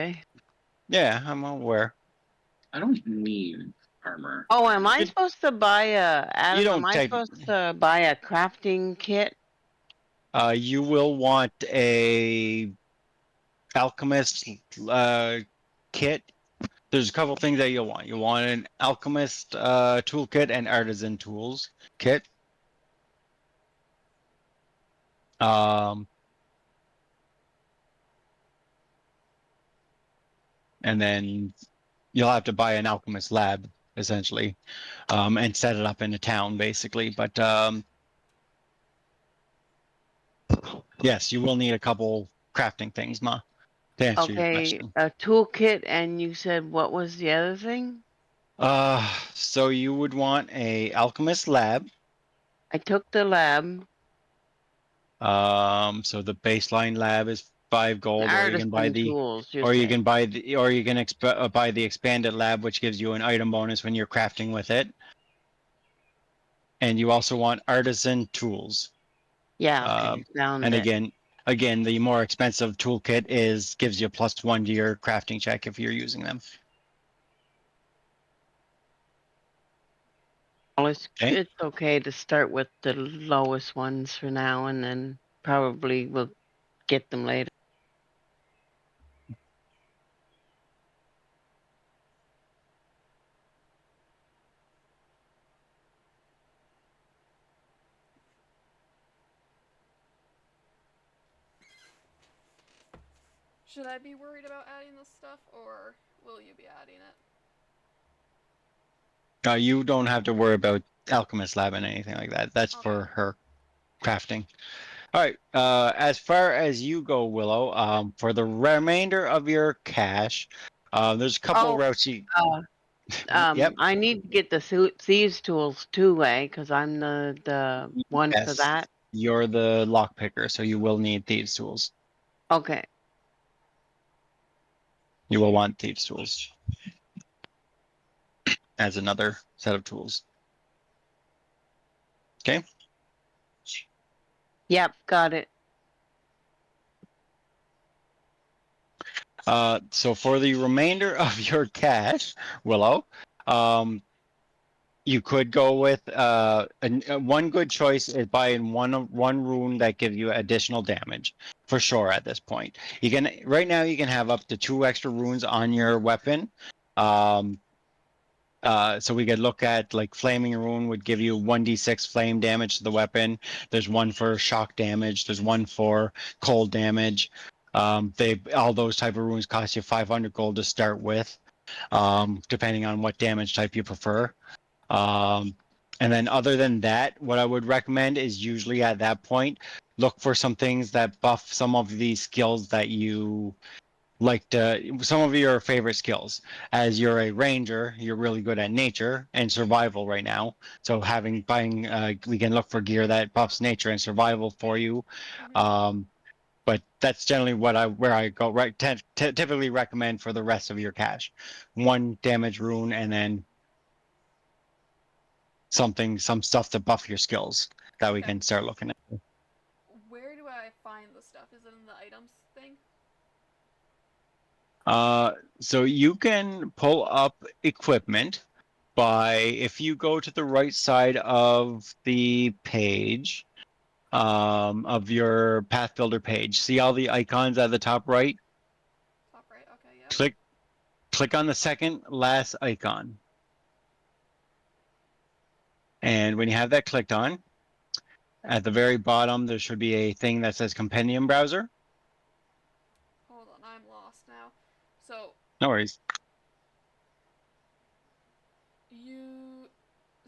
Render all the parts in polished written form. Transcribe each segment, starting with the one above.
Okay. Yeah, I'm aware. I don't need armor. Oh, am I It- supposed to buy You Adam, am don't I take. supposed to buy a crafting kit? You will want a alchemist kit. There's a couple things that you'll want. You want an alchemist toolkit and artisan tools kit. Um, and then you'll have to buy an alchemist lab essentially, and set it up in a town basically. But yes, you will need a couple crafting things, Ma, to answer your Okay, question. a toolkit, and you said what was the other thing? So you would want a alchemist lab. I took the lab, So the baseline lab is 5 gold, or you can buy artisan the, tools, you're or you saying. can buy the, or you can buy the expanded lab, which gives you an item bonus when you're crafting with it. And you also want artisan tools. Yeah, okay, Um, found and it. again, the more expensive toolkit gives you a +1 to your crafting check if you're using them. Well, Okay. it's okay to start with the lowest ones for now, and then probably we'll get them later. Should I be worried about adding this stuff, or will you be adding it? You don't have to worry about alchemist lab and anything like that. That's Okay. for her crafting. All right. As far as you go, Willow, for the remainder of your cash, there's a couple Oh, routes you. Yep. I need to get the thieves tools too, because I'm the one for Yes. that. You're the lock picker, so you will need thieves tools. Okay. You will want thieves tools as another set of tools. Okay. Yep, got it. So for the remainder of your cash, Willow, you could go with one good choice is buying one rune that gives you additional damage for sure. At this point, you can right now you can have up to 2 extra runes on your weapon. Um, so we could look at like flaming rune would give you 1d6 flame damage to the weapon. There's one for shock damage. There's one for cold damage. They all those type of runes cost you 500 gold to start with, depending on what damage type you prefer. And then other than that, what I would recommend is usually at that point, look for some things that buff some of these skills that you like to, some of your favorite skills. As you're a ranger, you're really good at nature and survival right now. So buying, we can look for gear that buffs nature and survival for you. Mm-hmm. Um, but that's generally where I go right typically recommend for the rest of your cash. One damage rune and then some stuff to buff your skills that we Okay. can start looking at. Where do I find the stuff? Is it in the items thing? So you can pull up equipment by if you go to the right side of the page, of your path builder page. See all the icons at the top right? Top right. Okay. Yep. Click on the second last icon. And when you have that clicked on, at the very bottom there should be a thing that says Compendium Browser. Hold on. I'm lost now. So No worries. you.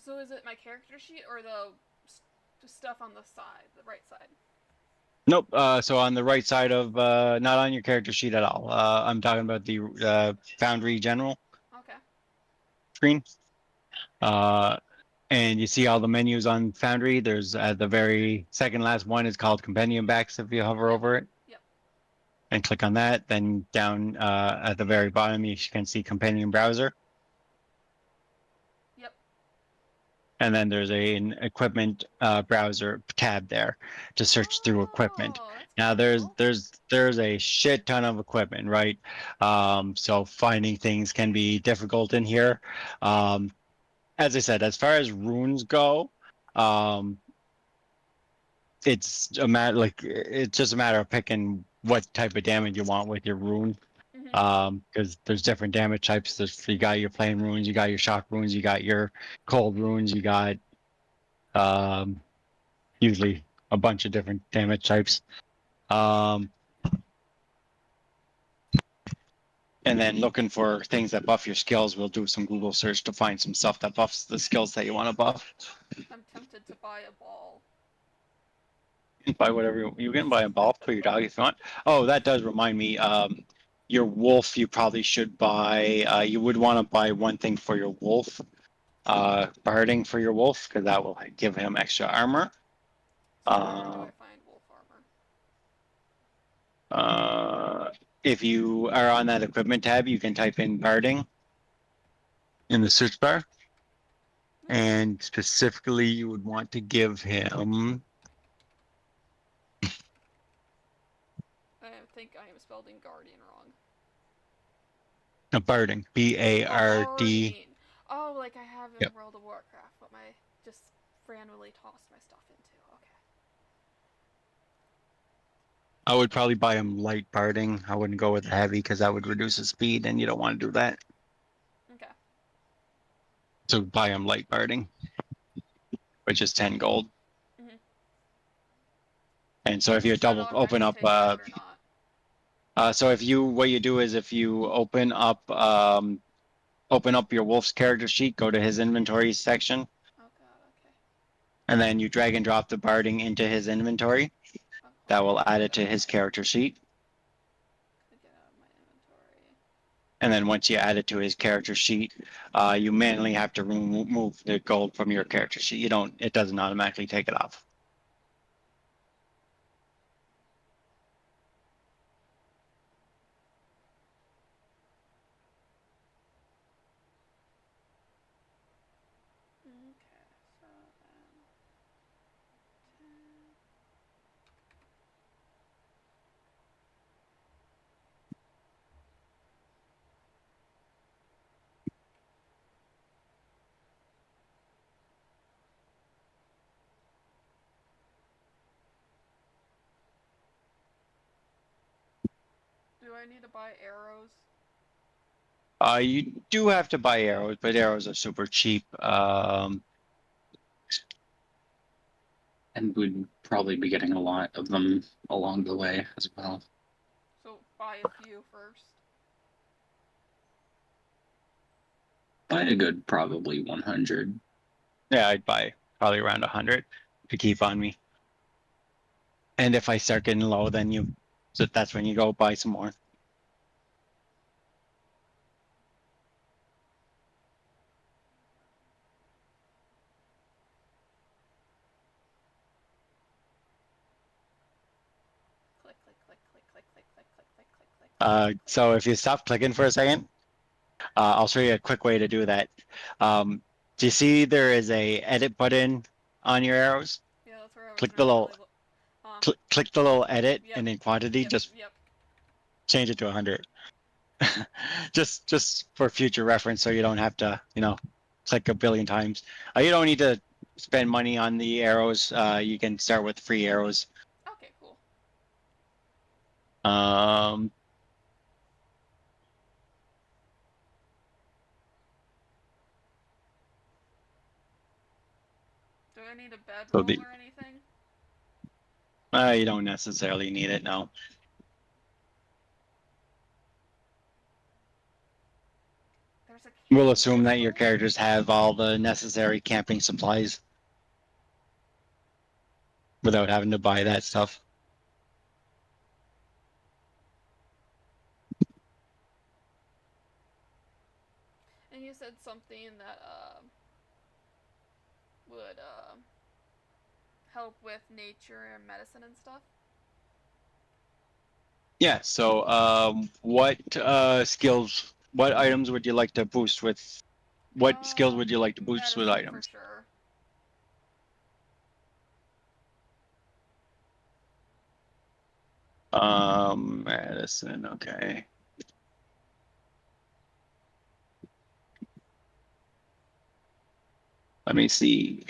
So is it my character sheet or the stuff on the side, the right side? Nope. So on the right side of, not on your character sheet at all. I'm talking about the Foundry General Okay. screen. Uh, and you see all the menus on Foundry. There's the very second last one is called Compendium Backs. If you hover Yep. over it Yep. and click on that, then down at the very bottom you can see Compendium Browser, Yep. and then there's an equipment browser tab there to search through equipment. Oh, Now Cool. there's a shit ton of equipment, right? So finding things can be difficult in here. As I said, as far as runes go, um, it's just a matter of picking what type of damage you want with your rune. Because there's different damage types. You got your flame runes, you got your shock runes, you got your cold runes, you got usually a bunch of different damage types. Um, and then looking for things that buff your skills, we'll do some Google search to find some stuff that buffs the skills that you want to buff. I'm tempted to buy a ball. Buy whatever you can buy a ball for your dog if you want. Oh, that does remind me. Your wolf, you probably should buy. You would want to buy one thing for your wolf. Barding for your wolf because that will give him extra armor. So where do I find wolf armor? If you are on that equipment tab, you can type in barding in the search bar, and specifically, you would want to give him. I think I am spelling guardian wrong. A barding, B-A-R-D. Guardian. Oh, like I have in Yep. World of Warcraft, what my just randomly tossed my stuff into. Okay. I would probably buy him light barding. I wouldn't go with heavy because that would reduce his speed, and you don't want to do that. Okay. So buy him light barding, which is 10 gold. Mhm. And so if you I don't double know if I open should up, take that or not. so what you do is if you open up your wolf's character sheet, go to his inventory section, Oh god, okay. and then you drag and drop the barding into his inventory. Oh, That will hold on, add gotta it to his character sheet. get out of my inventory. And then once you add it to his character sheet, you manually have to remove the gold from your character sheet. It doesn't automatically take it off. Okay, so then 10. Do I need to buy arrows? You do have to buy arrows, but arrows are super cheap. And we'd probably be getting a lot of them along the way as well. So buy a few first. Buy a good probably 100. Yeah, I'd buy probably around 100 to keep on me. And if I start getting low, then that's when you go buy some more. Click, click, click, click, click, click, click, click, click, click, click. So if you stop clicking for a second, I'll show you a quick way to do that. Do you see there is a edit button on your arrows? Yeah, that's where I was Click the little click the little edit, Yep. and in quantity, Yep, just yep. change it to 100. just for future reference, so you don't have to click a billion times. You don't need to spend money on the arrows. You can start with free arrows. Okay, cool. Do I need a bedroll or anything? You don't necessarily need it, no. There's a We'll camping assume that your pistol? characters have all the necessary camping supplies without having to buy that stuff. And you said something that would help with nature and medicine and stuff? Yeah, so what skills, what items would you like to boost with? What skills would you like to boost with Medicine items? for sure. Medicine. Okay. Let me see.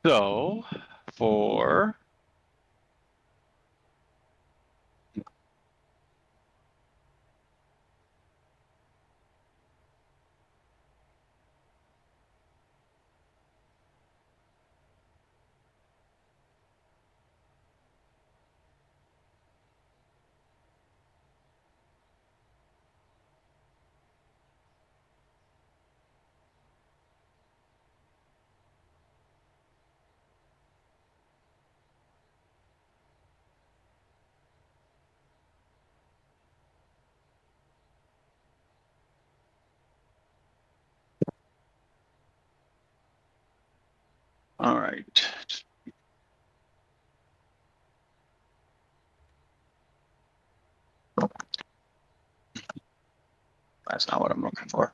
So, for all right. That's not what I'm looking for.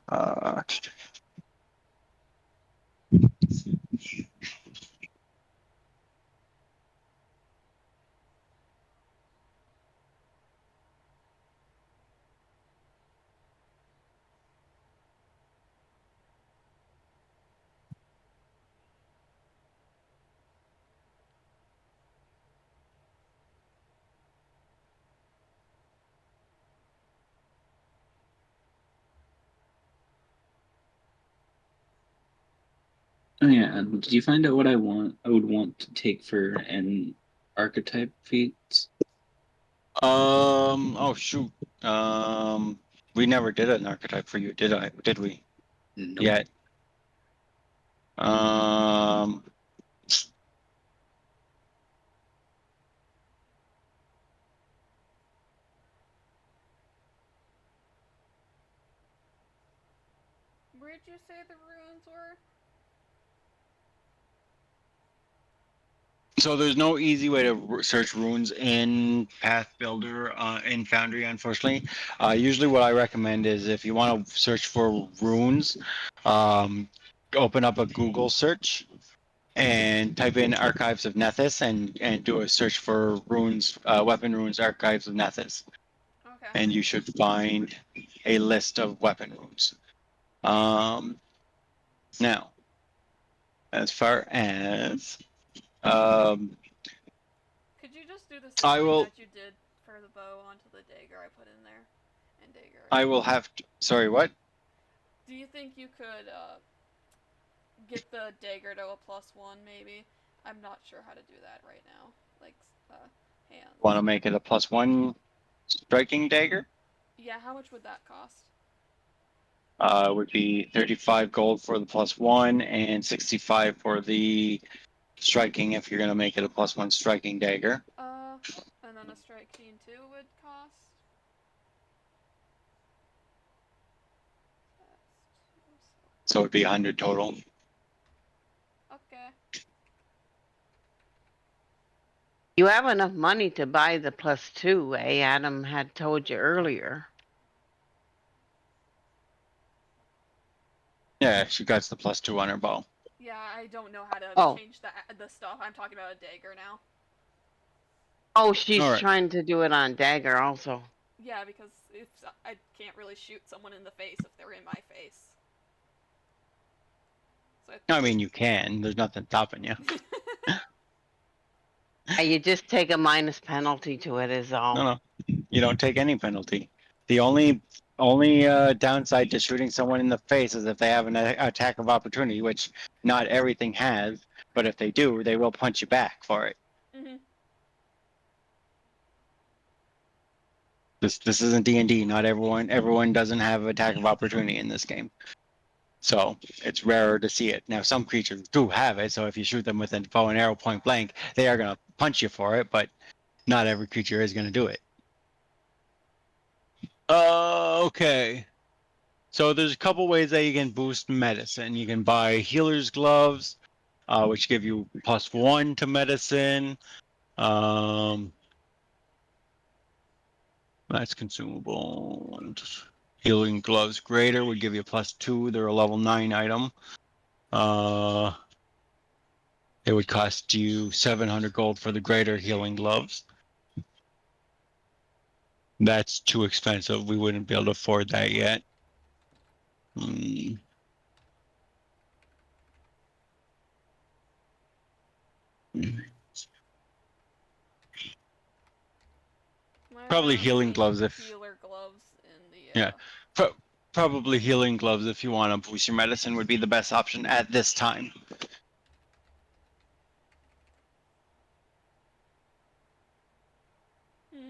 Oh yeah, and did you find out what I would want to take for an archetype feats? Oh shoot. We never did an archetype for you, did I? Did we? Nope. Yet. Um. Where'd you say the ruins were? So there's no easy way to search runes in Path Builder in Foundry, unfortunately. Usually, what I recommend is if you want to search for runes, um, open up a Google search and type in Archives of Nethys and do a search for runes, weapon runes, Archives of Nethys, Okay. and you should find a list of weapon runes. Now, as far as Could you just do the same I thing will. that you did for the bow onto the dagger I put in there? And dagger. I will have to. Sorry, what? Do you think you could get the dagger to a +1 maybe? I'm not sure how to do that right now. Like hands. Want to make it a +1 striking dagger? Yeah, how much would that cost? Would be 35 gold for the +1 and 65 for the striking if you're gonna make it a +1 striking dagger. And then a strike team 2 would cost. So it'd be 100 total. Okay. You have enough money to buy the +2, Adam had told you earlier. Yeah, she got the +2 on her bow. Yeah, I don't know how to Oh. change the stuff. I'm talking about a dagger now. Oh, she's All right. trying to do it on dagger also. Yeah, because if I can't really shoot someone in the face if they're in my face. So I mean, you can. There's nothing stopping you. You just take a minus penalty to it is all. No, you don't take any penalty. The only downside to shooting someone in the face is if they have an attack of opportunity, which not everything has. But if they do, they will punch you back for it. Mhm. This isn't D&D. Not everyone doesn't have attack of opportunity in this game. So it's rarer to see it. Now some creatures do have it, so if you shoot them with a bow and arrow point blank, they are gonna punch you for it, but not every creature is gonna do it. Okay. So there's a couple ways that you can boost medicine. You can buy healer's gloves, which give you +1 to medicine. That's consumable. Healing gloves greater would give you +2. They're a level 9 item. It would cost you 700 gold for the greater healing gloves. That's too expensive. We wouldn't be able to afford that yet. Mm. I Probably haven't healing seen gloves if healer gloves in the. yeah. Probably healing gloves if you want to boost your medicine would be the best option at this time. Hmm.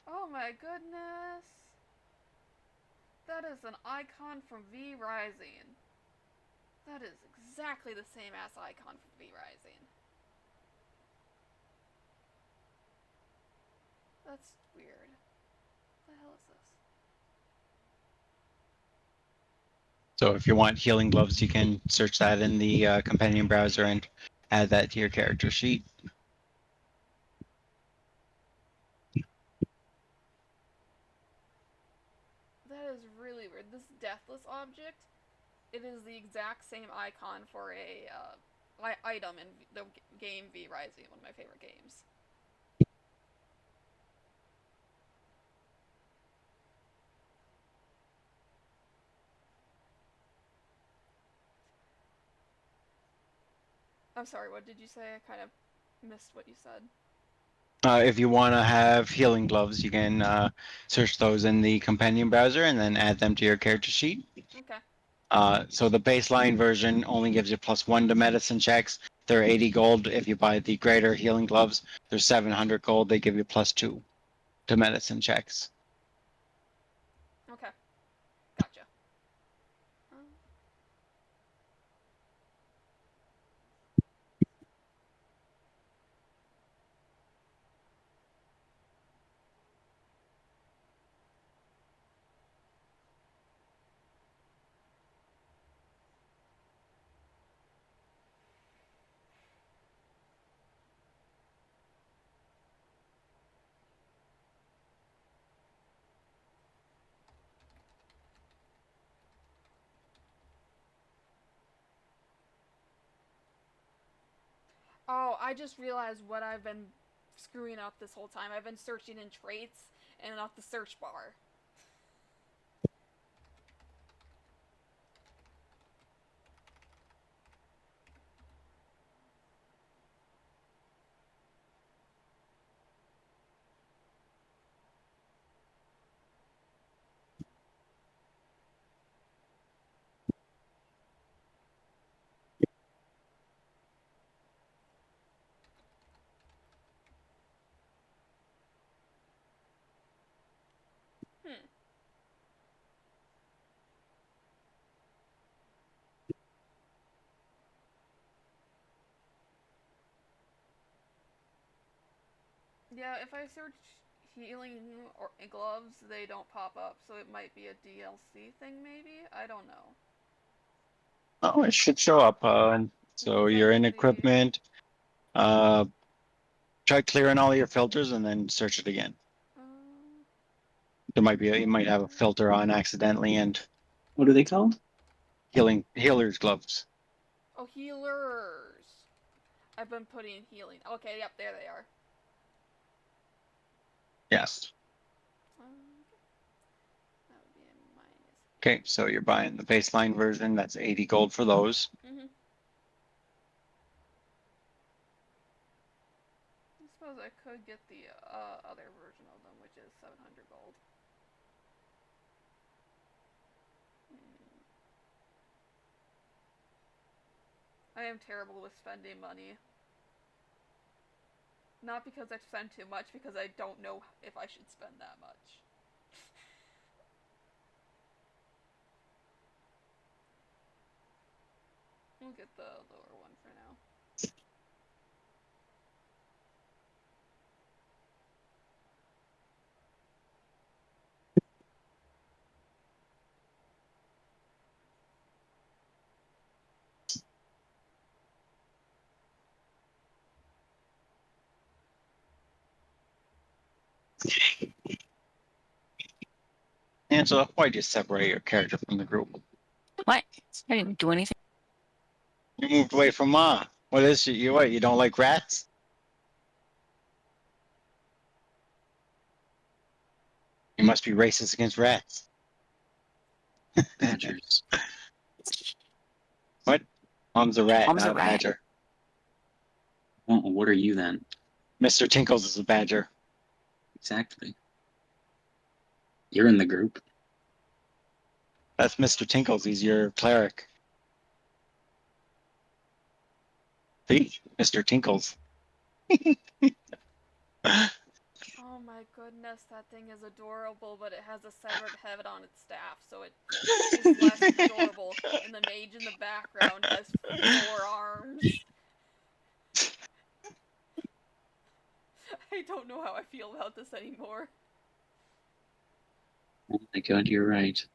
Oh my goodness. That is an icon from V Rising. That is exactly the same ass icon from V Rising. That's weird. What the hell is this? So if you want healing gloves, you can search that in the companion browser and add that to your character sheet. That is really weird. This deathless object, it is the exact same icon for a item in the game V Rising, one of my favorite games. I'm sorry, what did you say? I kind of missed what you said. If you want to have healing gloves, you can search those in the companion browser and then add them to your character sheet. Okay. So the baseline version only gives you +1 to medicine checks. They're 80 gold. If you buy the greater healing gloves, they're 700 gold. They give you +2 to medicine checks. Okay. Gotcha. Oh, I just realized what I've been screwing up this whole time. I've been searching in traits and not the search bar. Hmm. Yeah, if I search healing or gloves, they don't pop up, so it might be a DLC thing, maybe? I don't know. Oh, it should show up. So Because I'm you're in in the... equipment. Try clearing all your filters and then search it again. There might be you might have a filter on accidentally and What are they called? healer's gloves. Oh, healers! I've been putting healing. Okay, yep, there they are. Yes. That would be a minus. Okay, so you're buying the baseline version. That's 80 gold for those. Mm-hmm. I suppose I could get the other version of them, which is 700 gold. I am terrible with spending money. Not because I spend too much, because I don't know if I should spend that much. We'll get the lower one for now. Angela, why'd you separate your character from the group? What? I didn't do anything. You moved away from Ma. What is it? You what? You don't like rats? You must be racist against rats. Badgers. What? Mom's a rat, Mom's not a a rat. badger. Well, what are you then? Mr. Tinkles is a badger. Exactly. You're in the group. That's Mr. Tinkles. He's your cleric. See? Mr. Tinkles. Oh my goodness, that thing is adorable, but it has a severed head on its staff, so it is less adorable. And the mage in the background has 4 arms. I don't know how I feel about this anymore. Oh my god, you're right.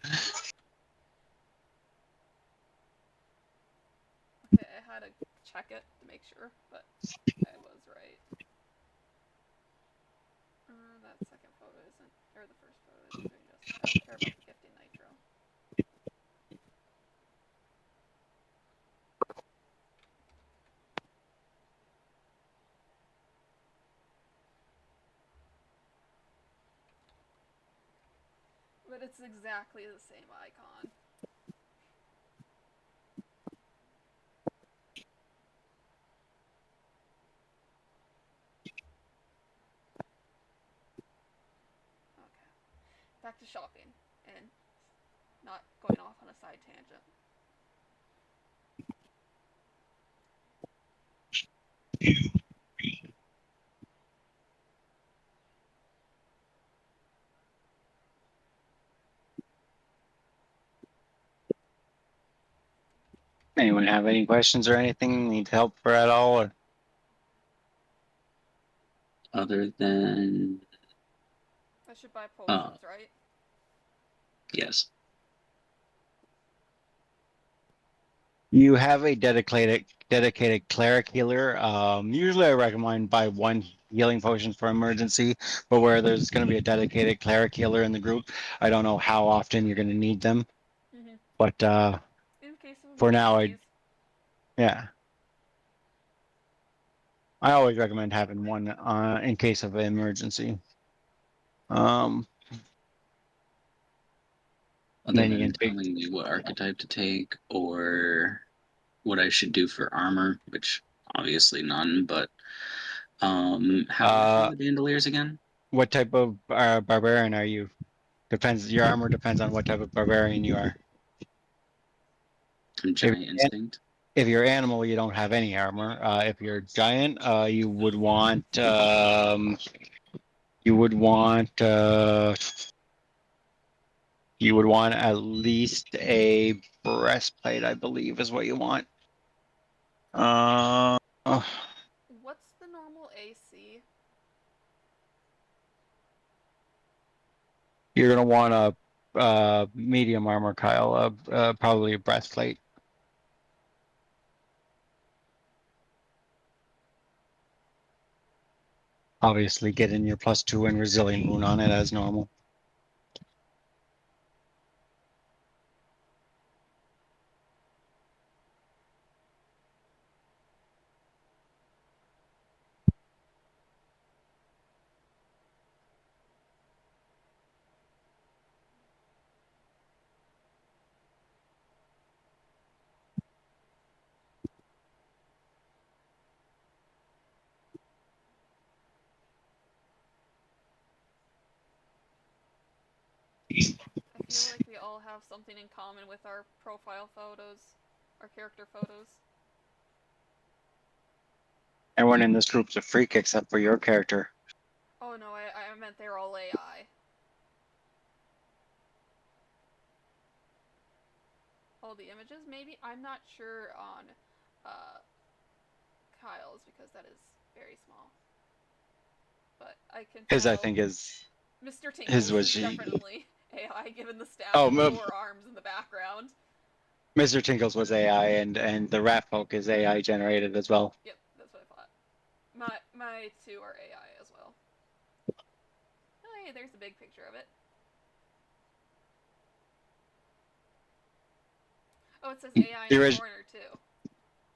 Okay, I had to check it to make sure, but I was right. That second photo isn't, or the first photo isn't doing justice. I don't care about the gifting nitro. But it's exactly the same icon. Okay. Back to shopping and not going off on a side tangent. Anyone have any questions or anything? Need help for at all? Or Other than I should buy potions, right? yes. you have a dedicated cleric healer. Usually I recommend buy one healing potion for emergency, but where there's going to be a dedicated cleric healer in the group, I don't know how often you're going to need them. Mm-hmm. But In case of for now, emergencies. yeah, I always recommend having one in case of an emergency. Other Then you than can take. telling me what archetype to take or what I should do for armor, which obviously none, but how much are the bandoliers again? What type of barbarian are you? Depends. Your armor depends on what type of barbarian you are. I'm giant instinct. If you're animal, you don't have any armor. If you're giant, you would want you would want at least a breastplate, I believe, is what you want. What's the normal AC? You're gonna want a medium armor, Kyle. Probably a breastplate. Obviously, get in your +2 and resilient rune on it as normal. I feel like we all have something in common with our profile photos, our character photos. Everyone in this group's a freak except for your character. Oh no, I meant they're all AI. All the images, maybe? I'm not sure on Kyle's because that is very small. But I can tell. His, I think, is Mr. Tinkles his was is she. definitely AI given the staff Oh, and the 4 arms in the background. Mr. Tinkles was AI, and the rat folk is AI generated as well. Yep, that's what I thought. My 2 are AI as well. Oh, hey, there's a big picture of it. Oh, it says AI in the corner too.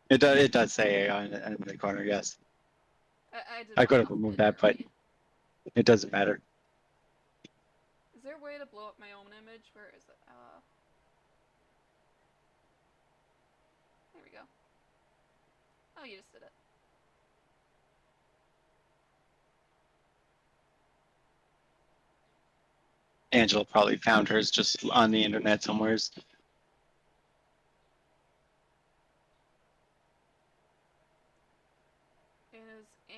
It does say AI in the corner, yes. I did I mine could have off removed that, but Midjourney. it doesn't matter. Is there a way to blow up my own image? Where is it? There we go. Oh, you just did it. Angela probably found hers just on the internet somewheres. Is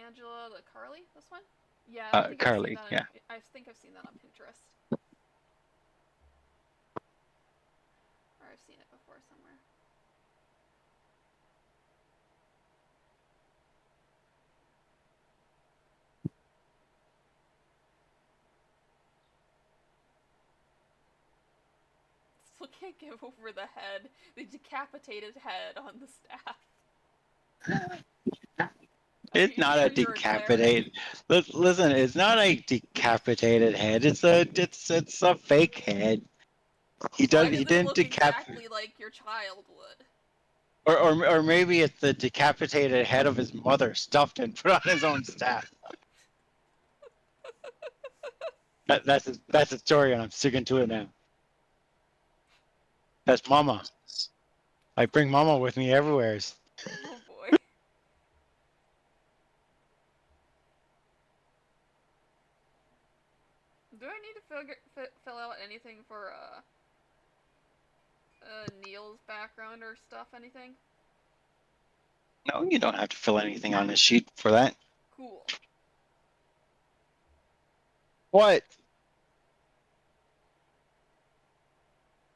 Angela the Carly? This one? Yeah, I think I've seen Carly, that. yeah. I think I've seen that on Pinterest. Or I've seen it before somewhere. Still can't get over the head, the decapitated head on the staff. It's not a You're decapitated. Listen, it's not a decapitated head. It's a fake head. He Why does. does He it didn't look decap. exactly like your child would? Or maybe it's the decapitated head of his mother stuffed and put on his own staff. That's the story, and I'm sticking to it now. That's Mama. I bring Mama with me everywhere. Oh boy. Do I need to fill out anything for Neil's background or stuff? Anything? No, you don't have to fill anything on this sheet for that. Cool. What?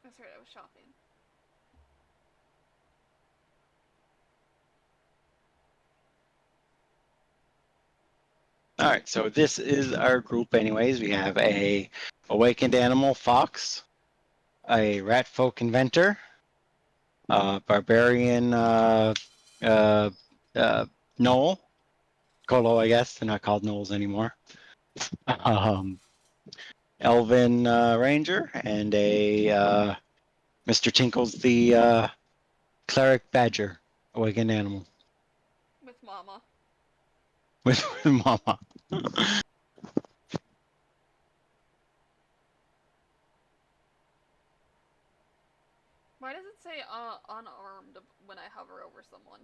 That's right. I was shopping. All right, so this is our group anyways. We have a awakened animal fox, a rat folk inventor, barbarian Knoll, Colo, I guess. They're not called Knolls anymore. Elven ranger, and a Mr. Tinkles the cleric badger, awakened animal With Mama. with Mama. Why does it say unarmed when I hover over someone?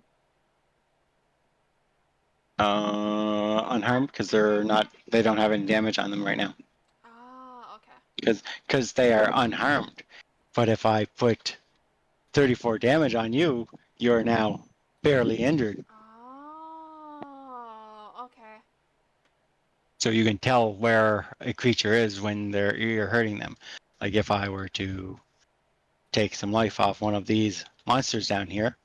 Unharmed because they don't have any damage on them right now. Ah, okay. Because they are unharmed. But if I put 34 damage on you, you're now barely injured. Oh, okay. So you can tell where a creature is when you're hurting them. Like if I were to take some life off one of these monsters down here,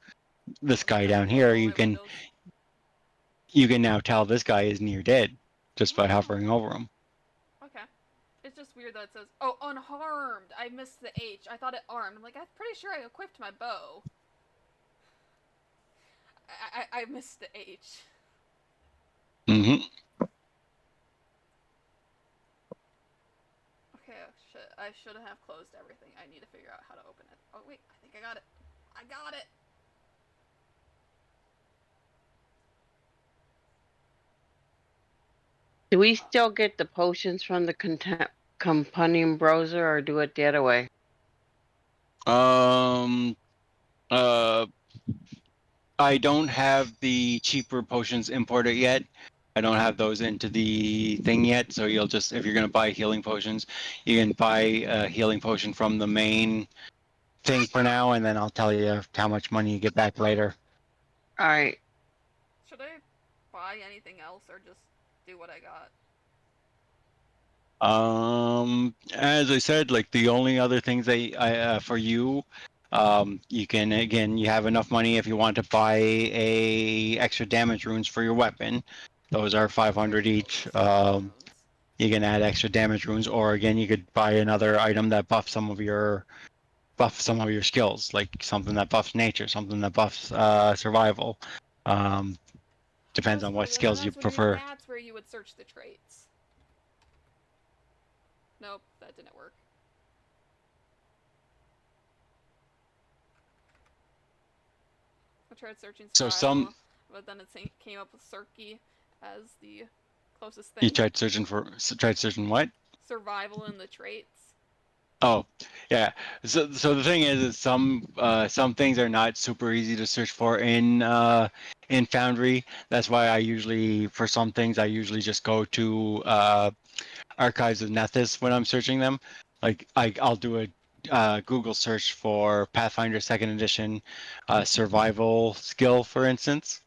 this guy Like down close here, all you my can windows. now tell this guy is near dead just by hovering over him. Okay. It's just weird that it says, oh, unharmed. I missed the H. I thought it armed. I'm like, I'm pretty sure I equipped my bow. I missed the H. Mm-hmm. Okay, shit. I should have closed everything. I need to figure out how to open it. Oh, wait. I think I got it. I got it! Do we still get the potions from the companion browser or do it the other way? I don't have the cheaper potions imported yet. I don't have those into the thing yet. So you'll just, if you're going to buy healing potions, you can buy a healing potion from the main thing for now, and then I'll tell you how much money you get back later. All right. Should I buy anything else or just do what I got? As I said, like the only other things for you, you can, again, you have enough money if you want to buy extra damage runes for your weapon. Those are 500 each. You can add extra damage runes, or again, you could buy another item that buffs some of your skills, like something that buffs nature, something that buffs survival. Depends on what skills you prefer. That's where you would search the traits. Nope, that didn't work. I tried searching So survival, but then it came up with Cirky as the closest thing. You tried searching what? Survival in the traits. Oh, yeah. So the thing is some things are not super easy to search for in Foundry. That's why for some things I usually just go to Archives of Nethys when I'm searching them. Like I'll do a Google search for Pathfinder Second Edition survival skill, for instance.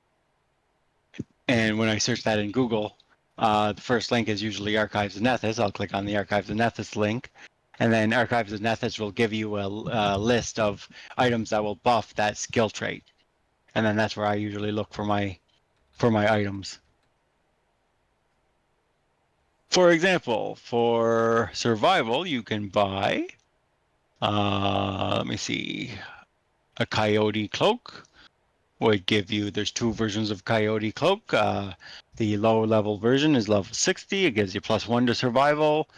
And when I search that in Google, the first link is usually Archives of Nethys. I'll click on the Archives of Nethys link, and then Archives of Nethys will give you a list of items that will buff that skill trait, and then that's where I usually look for my items. For example, for survival, you can buy, let me see, a Coyote Cloak. Would give you, there's two versions of Coyote Cloak. The low level version is level 60. It gives you +1 to survival.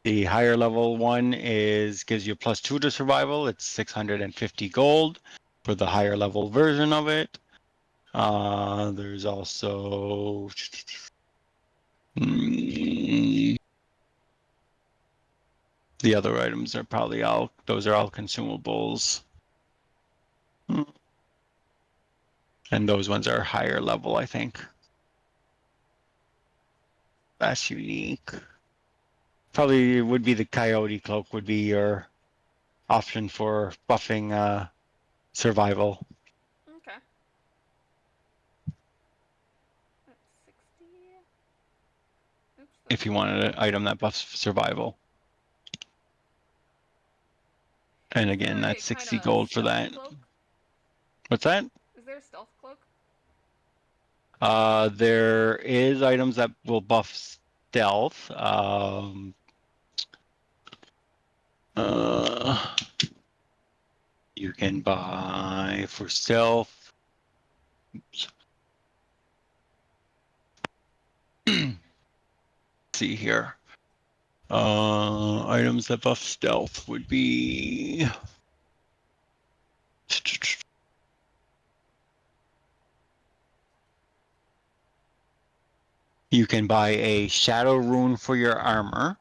The higher level one gives you +2 to survival. It's 650 gold for the higher level version of it. There's also the other items are probably those are all consumables. And those ones are higher level, I think. That's unique. Probably would be the Coyote Cloak would be your option for buffing survival. Okay. That's 60. Oops. If you wanted an item that buffs survival. And again, that's 60 gold for that. Cloak? What's that? Is there a stealth cloak? There is items that will buff stealth. You can buy for stealth. Oops. See here. Items that buff stealth would be. You can buy a shadow rune for your armor,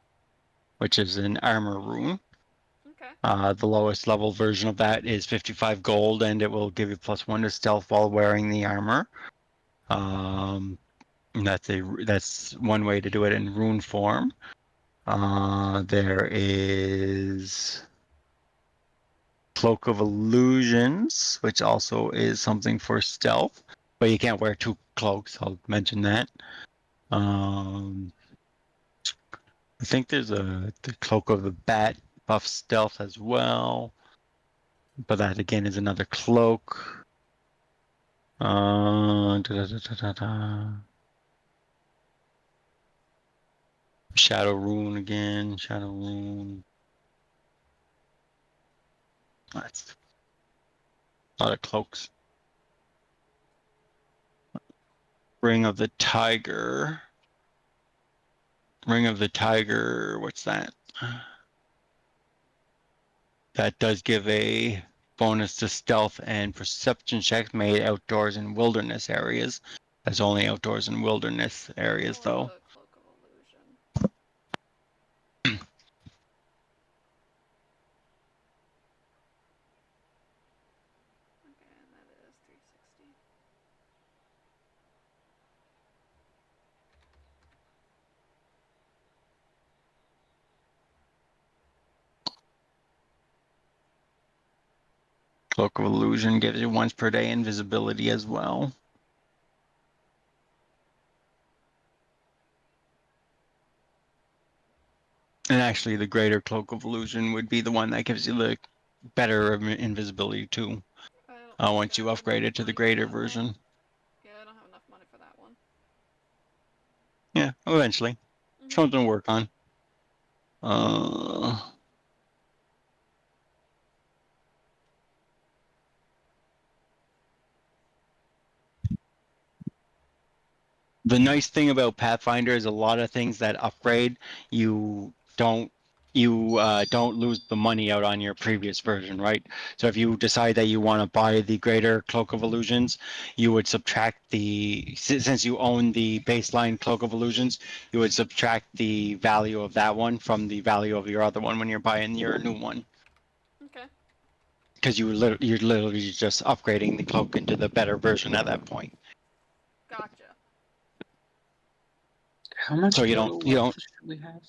which is an armor rune. Okay. The lowest level version of that is 55 gold, and it will give you +1 to stealth while wearing the armor. That's one way to do it in rune form. There is Cloak of Illusions, which also is something for stealth, but you can't wear two cloaks. I'll mention that. I think there's the Cloak of the Bat buff stealth as well, but that again is another cloak. Shadow Rune again, Shadow Rune. That's a lot of cloaks. Ring of the Tiger. Ring of the Tiger, what's that? That does give a bonus to stealth and perception checks made outdoors in wilderness areas. That's only outdoors and wilderness areas, though. The Cloak of Illusion. Okay, and that is 360. Cloak of Illusion gives you once per day invisibility as well. And actually, the greater Cloak of Illusion would be the one that gives you the better invisibility too. Once you upgrade it to the greater version. Yeah, I don't have enough money for that one. Yeah, eventually. Something to work on. The nice thing about Pathfinder is a lot of things that upgrade you don't lose the money out on your previous version, right? So if you decide that you want to buy the greater Cloak of Illusions, you would subtract since you own the baseline Cloak of Illusions, you would subtract the value of that one from the value of your other one when you're buying your new one. Okay. Because you're literally just upgrading the cloak into the better version at that point. Gotcha. How much So you total don't wealth should we have,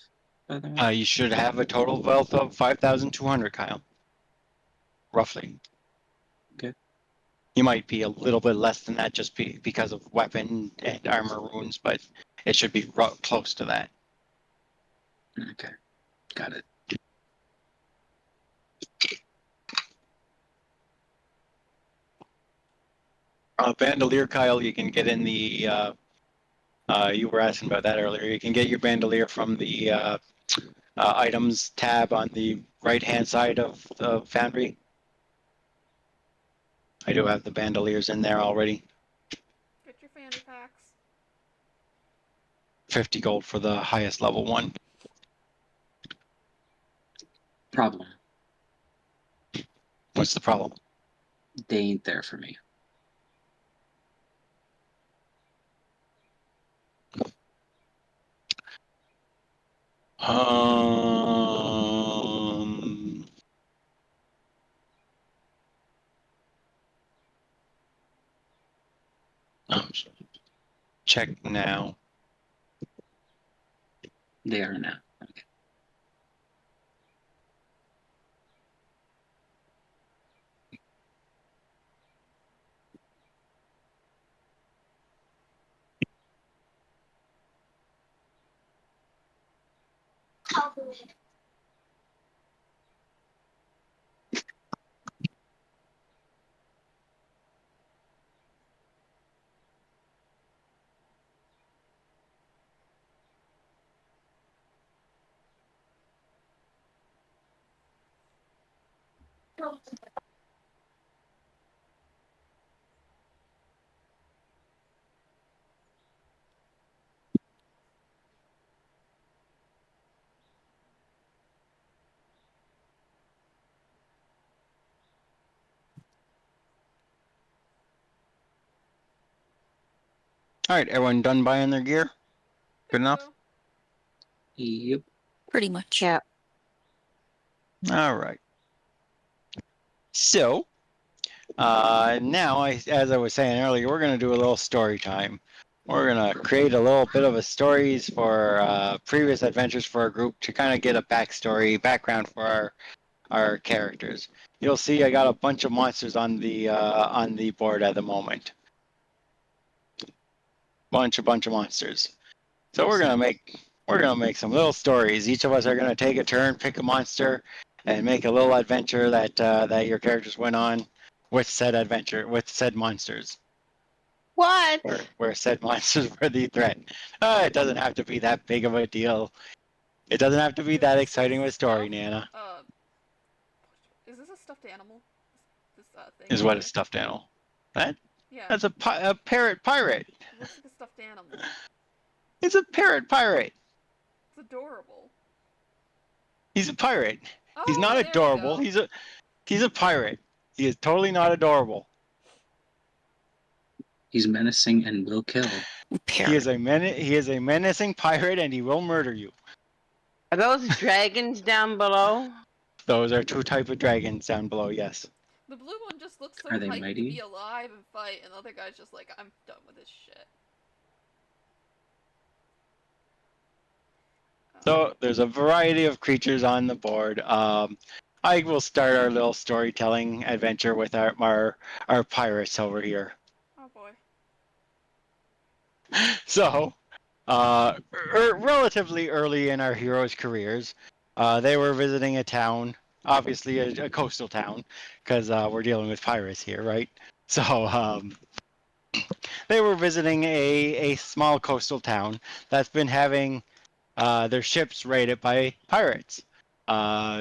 by the way? you should have a total wealth of 5,200, Kyle. Roughly. Okay. You might be a little bit less than that just because of weapon and armor runes, but it should be close to that. Okay. Got it. Bandolier, Kyle, you can get in the. You were asking about that earlier. You can get your bandolier from the items tab on the right-hand side of the foundry. I do have the bandoliers in there already. Get your fanny packs. 50 gold for the highest level one. Problem. What's the problem? They ain't there for me. Um, oh, check now. They are now. Okay. All right, everyone done buying their gear? Good Think enough? so. Yep. Pretty much. Yeah. All right. So, now, as I was saying earlier, we're going to do a little story time. We're going to create a little bit of a stories for previous adventures for our group to kind of get a background for our characters. You'll see I got a bunch of monsters on the board at the moment. Bunch of monsters. So we're gonna make some little stories. Each of us are gonna take a turn, pick a monster, and make a little adventure that your characters went on with said monsters. What? Where said monsters were the threat. It doesn't have to be that big of a deal. It doesn't have to be that exciting of a story, Nana. Is this a stuffed animal? This thing. Is what a stuffed animal. Yeah. That's a parrot pirate. It looks like a stuffed animal. It's a parrot pirate. It's adorable. He's a pirate. Oh, He's not there we adorable. go. He's a pirate. He is totally not adorable. He's menacing and will kill. He is a menacing pirate, and he will murder you. Are those dragons down below? Those are two type of dragons down below. Yes. The blue one just looks so Are they hyped to mighty? be alive and fight, and the other guy's just like, I'm done with this shit. So there's a variety of creatures on the board. I will start our little storytelling adventure with our pirates over here. Oh boy. So, relatively early in our heroes' careers, they were visiting a town, obviously a coastal town, because we're dealing with pirates here, right? So, they were visiting a small coastal town that's been having their ships raided by pirates,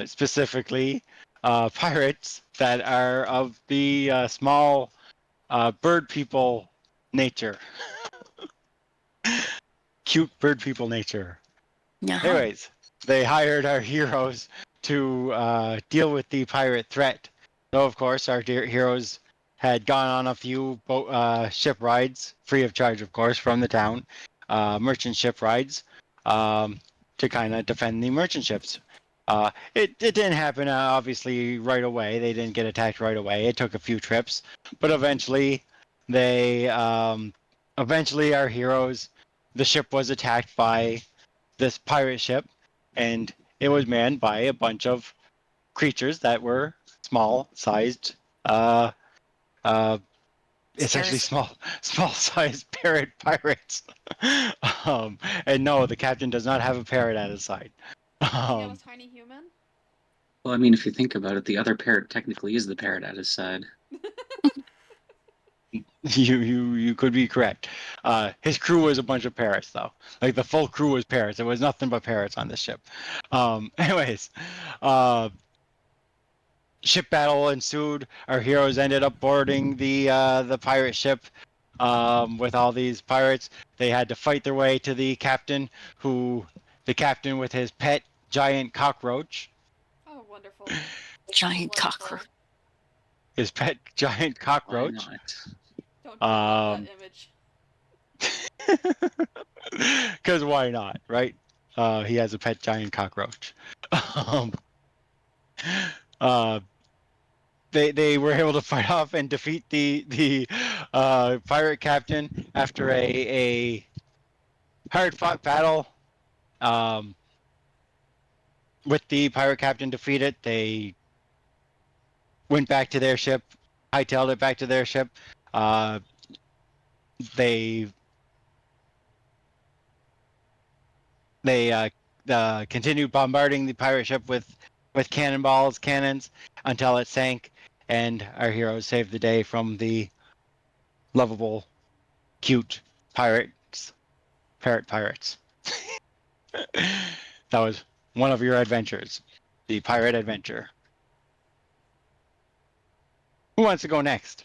specifically pirates that are of the small bird people nature. Cute bird people nature. Uh-huh. Anyways, they hired our heroes to deal with the pirate threat. So, of course, our dear heroes had gone on a few ship rides, free of charge, of course, from the town, merchant ship rides, to kind of defend the merchant ships. It didn't happen, obviously, right away. They didn't get attacked right away. It took a few trips, but eventually, eventually, our heroes, the ship was attacked by this pirate ship, and it was manned by a bunch of creatures that were small-sized, uh, uh, essentially Scares. small-sized parrot pirates. And no, the captain does not have a parrot at his side. Does he have a Um, tiny human? Well, I mean, if you think about it, the other parrot technically is the parrot at his side. you could be correct. His crew was a bunch of parrots, though. Like the full crew was parrots. There was nothing but parrots on this ship. Anyways, ship battle ensued. Our heroes ended up boarding the pirate ship with all these pirates. They had to fight their way to the captain, the captain with his pet giant cockroach. Oh, wonderful. Giant Delightful. cockroach. His pet giant Why cockroach. not? Don't love that image. Because why not, right? He has a pet giant cockroach. Um, uh, they were able to fight off and defeat the pirate captain after a hard fought battle. With the pirate captain defeated, they went back to their ship, hightailed it back to their ship. They continued bombarding the pirate ship with cannons, until it sank, and our heroes saved the day from the lovable, cute parrot pirates. That was one of your adventures, the pirate adventure. Who wants to go next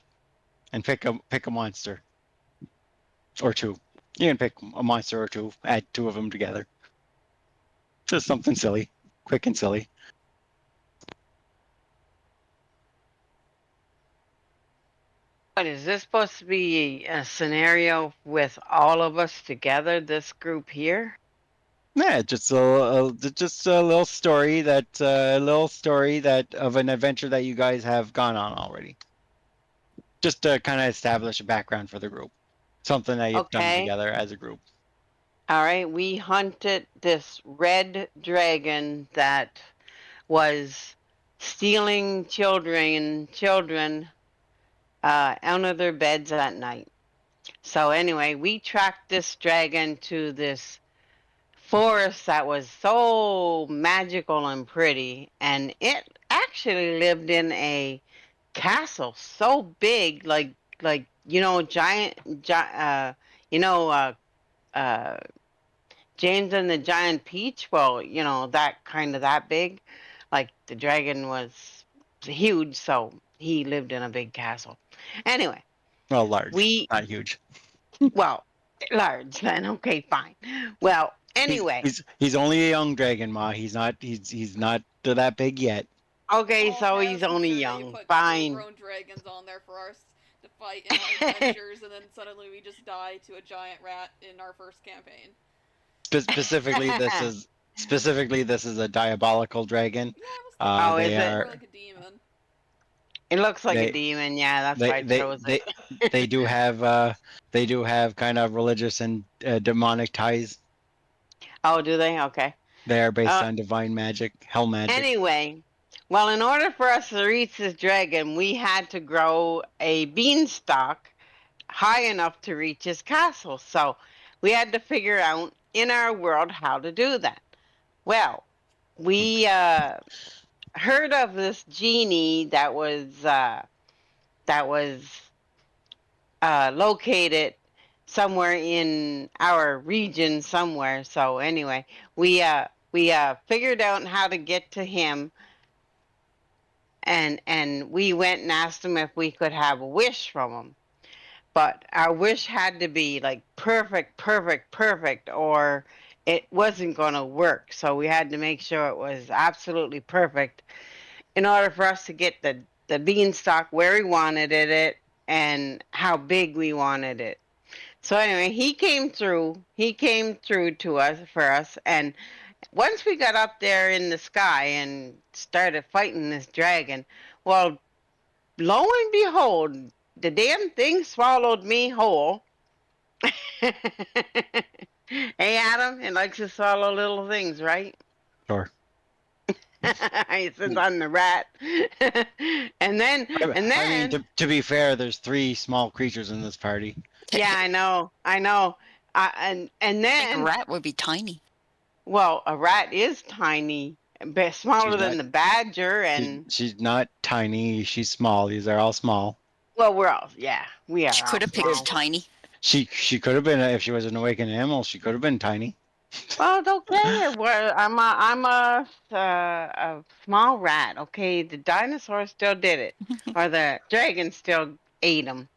and pick a monster or two? You can pick a monster or two, add two of them together. Just something silly, quick and silly. But is this supposed to be a scenario with all of us together, this group here? Yeah, just a little story that of an adventure that you guys have gone on already. Just to kind of establish a background for the group, something that you've done Okay. together as a group. All right, we hunted this red dragon that was stealing children out of their beds at night. So anyway, we tracked this dragon to this forest that was so magical and pretty, and it actually lived in a castle so big, like giant, you know, James and the Giant Peach. Well, that kind of that big. Like the dragon was huge, so he lived in a big castle. Anyway, Well, large, we not huge. well large then. Okay, fine. Well, anyway. He's only a young dragon, Ma. He's not that big yet. Okay, Oh, so okay, I he's was only concerned that you young. put Fine. full-grown dragons on there for us to fight in our adventures, and then suddenly we just die to a giant rat in our first campaign. Specifically, this is a diabolical dragon. Yeah, I was Oh, They is it? are more like a demon. It looks like a they demon. Yeah, that's why I chose they it. they do have kind of religious and demonic ties. Oh, do they? Okay. They are based Uh, on divine magic, hell magic. Anyway, well, in order for us to reach this dragon, we had to grow a beanstalk high enough to reach his castle. So we had to figure out in our world how to do that. Well, we heard of this genie that was located somewhere in our region somewhere. So anyway, we figured out how to get to him, and we went and asked him if we could have a wish from him. but our wish had to be like perfect, perfect, perfect, or it wasn't going to work. So we had to make sure it was absolutely perfect in order for us to get the beanstalk where we wanted it and how big we wanted it. So anyway, he came through. He came through to us for us, and once we got up there in the sky and started fighting this dragon, well, lo and behold, the damn thing swallowed me whole. Hey, Adam, it likes to swallow little things, right? Sure. Since I'm the rat. and then, I mean, to be fair, there's 3 small creatures in this party. yeah, I know. And I think a then, rat would be tiny. well, a rat is tiny, but smaller She's than not- the badger, and She's not tiny. She's small. These are all small. well, we're all, yeah, we are. She could have all picked small. tiny. She could have been, if she was an awakened animal, she could have been tiny. Well, it's okay. I'm a small rat. Okay, the dinosaur still did it, or the dragon still ate him.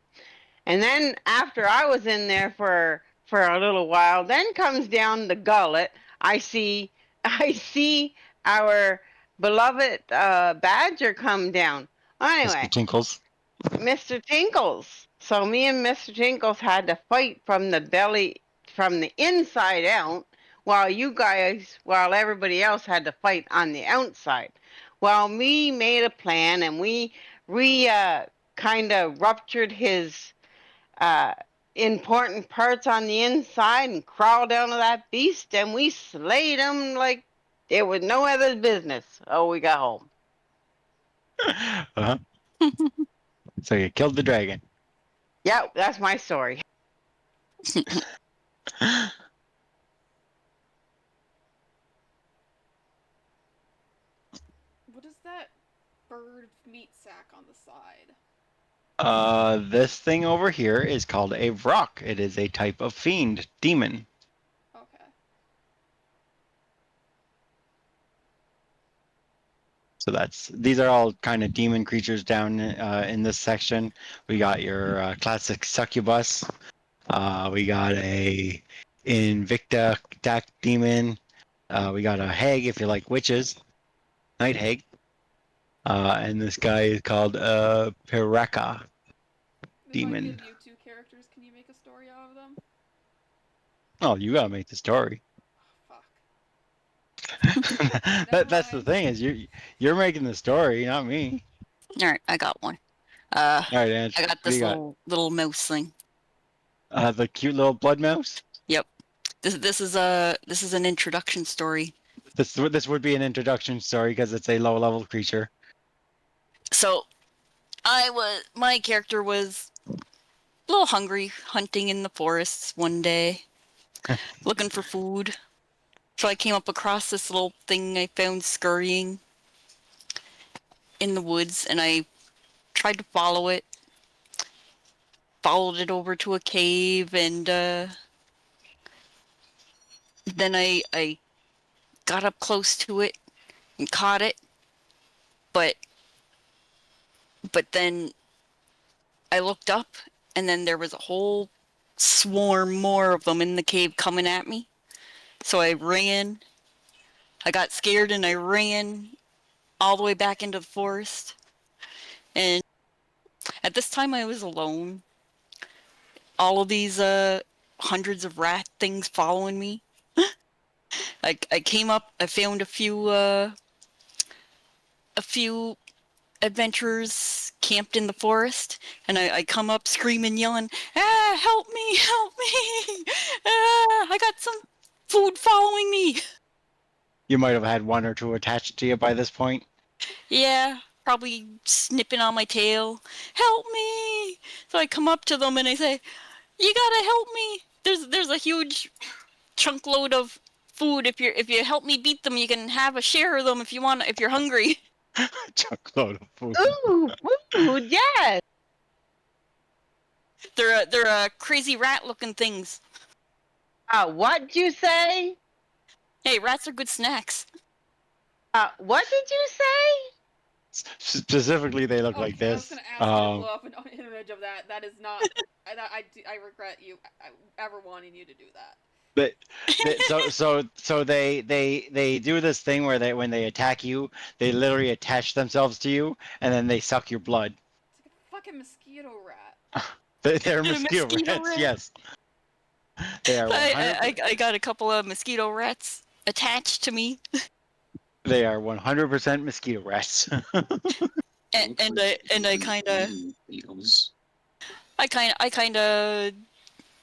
And then after I was in there for a little while, then comes down the gullet. I see our beloved badger come down. Anyway, Mr. Tinkles. Mr. Tinkles. So me and Mr. Tinkles had to fight from the belly, from the inside out, while everybody else had to fight on the outside. Well, we made a plan and we kind of ruptured his uh, important parts on the inside and crawled down to that beast and we slayed him like it was no other business. Oh, we got home. Uh-huh. So you killed the dragon. Yep, that's my story. What is that bird meat sack on the side? This thing over here is called a Vrock. It is a type of fiend, demon. Okay. So these are all kind of demon creatures down in this section. We got your classic succubus. We got a Invicta attack demon. We got a hag if you like witches, night hag. And this guy is called Piraka. Demon. If I give you 2 characters, can you make a story out of them? Oh, you gotta make the story. Oh, fuck. That's the mind. thing is you're making the story, not me. All right, I got one. All right, Ange. I got what do this you got? little mouse thing. The cute little blood mouse. Yep. This is an introduction story. This would be an introduction story because it's a low level creature. So, my character was a little hungry, hunting in the forests one day, looking for food. So I came up across this little thing I found scurrying in the woods, and I tried to follow it. Followed it over to a cave, and then I got up close to it and caught it. But then I looked up, and then there was a whole swarm more of them in the cave coming at me. So I ran. I got scared and I ran all the way back into the forest. And at this time I was alone. All of these hundreds of rat things following me. I came up, I found a few adventurers camped in the forest, and I come up screaming, yelling, "Ah, help me, help me! Ah, I got some food following me." You might have had 1 or 2 attached to you by this point. Yeah, probably snipping on my tail. Help me! So I come up to them and I say, "You gotta help me! There's a huge chunk load of food. If you help me beat them, you can have a share of them if you want. If you're hungry." Chuckload of food. Ooh, food, yes. They're crazy rat-looking things. What'd you say? Hey, rats are good snacks. What did you say? Specifically, they look like I was this. gonna ask you to blow up an image of that. That is not I regret ever wanting you to do that. But so they do this thing where when they attack you, they literally attach themselves to you and then they suck your blood. It's like a fucking mosquito rat. They're A mosquito mosquito rats. rat? Yes, they are 100. I got a couple of mosquito rats attached to me, They are 100% mosquito rats. and I kind of Beetles.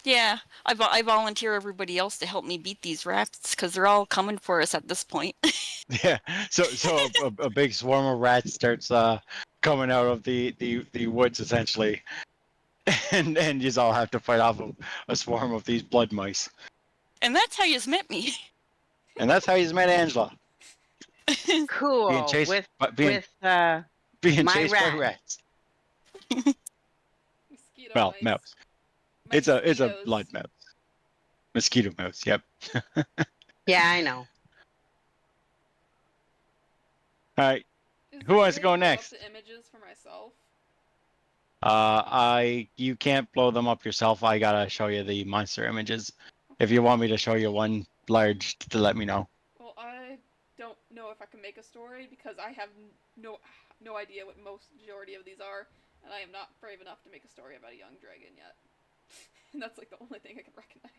yeah, I volunteer everybody else to help me beat these rats because they're all coming for us at this point. Yeah. So a big swarm of rats starts coming out of the woods essentially, and you all have to fight off a swarm of these blood mice. And that's how you met me. And that's how you met Angela, being Cool. chased With by, being my chased by rat. rats. Mosquito Well, mice. mouse. It's a Mosquitoes. blood mouse. Mosquito mouse. Yep. Yeah, I know. All right. Is Who there a wants to way go blow next? Up the images for myself. You can't blow them up yourself. I gotta show you the monster images. If you want me to show you one large, to let me know. Well, I don't know if I can make a story because I have no idea what majority of these are, and I am not brave enough to make a story about a young dragon yet. And that's like the only thing I can recognize.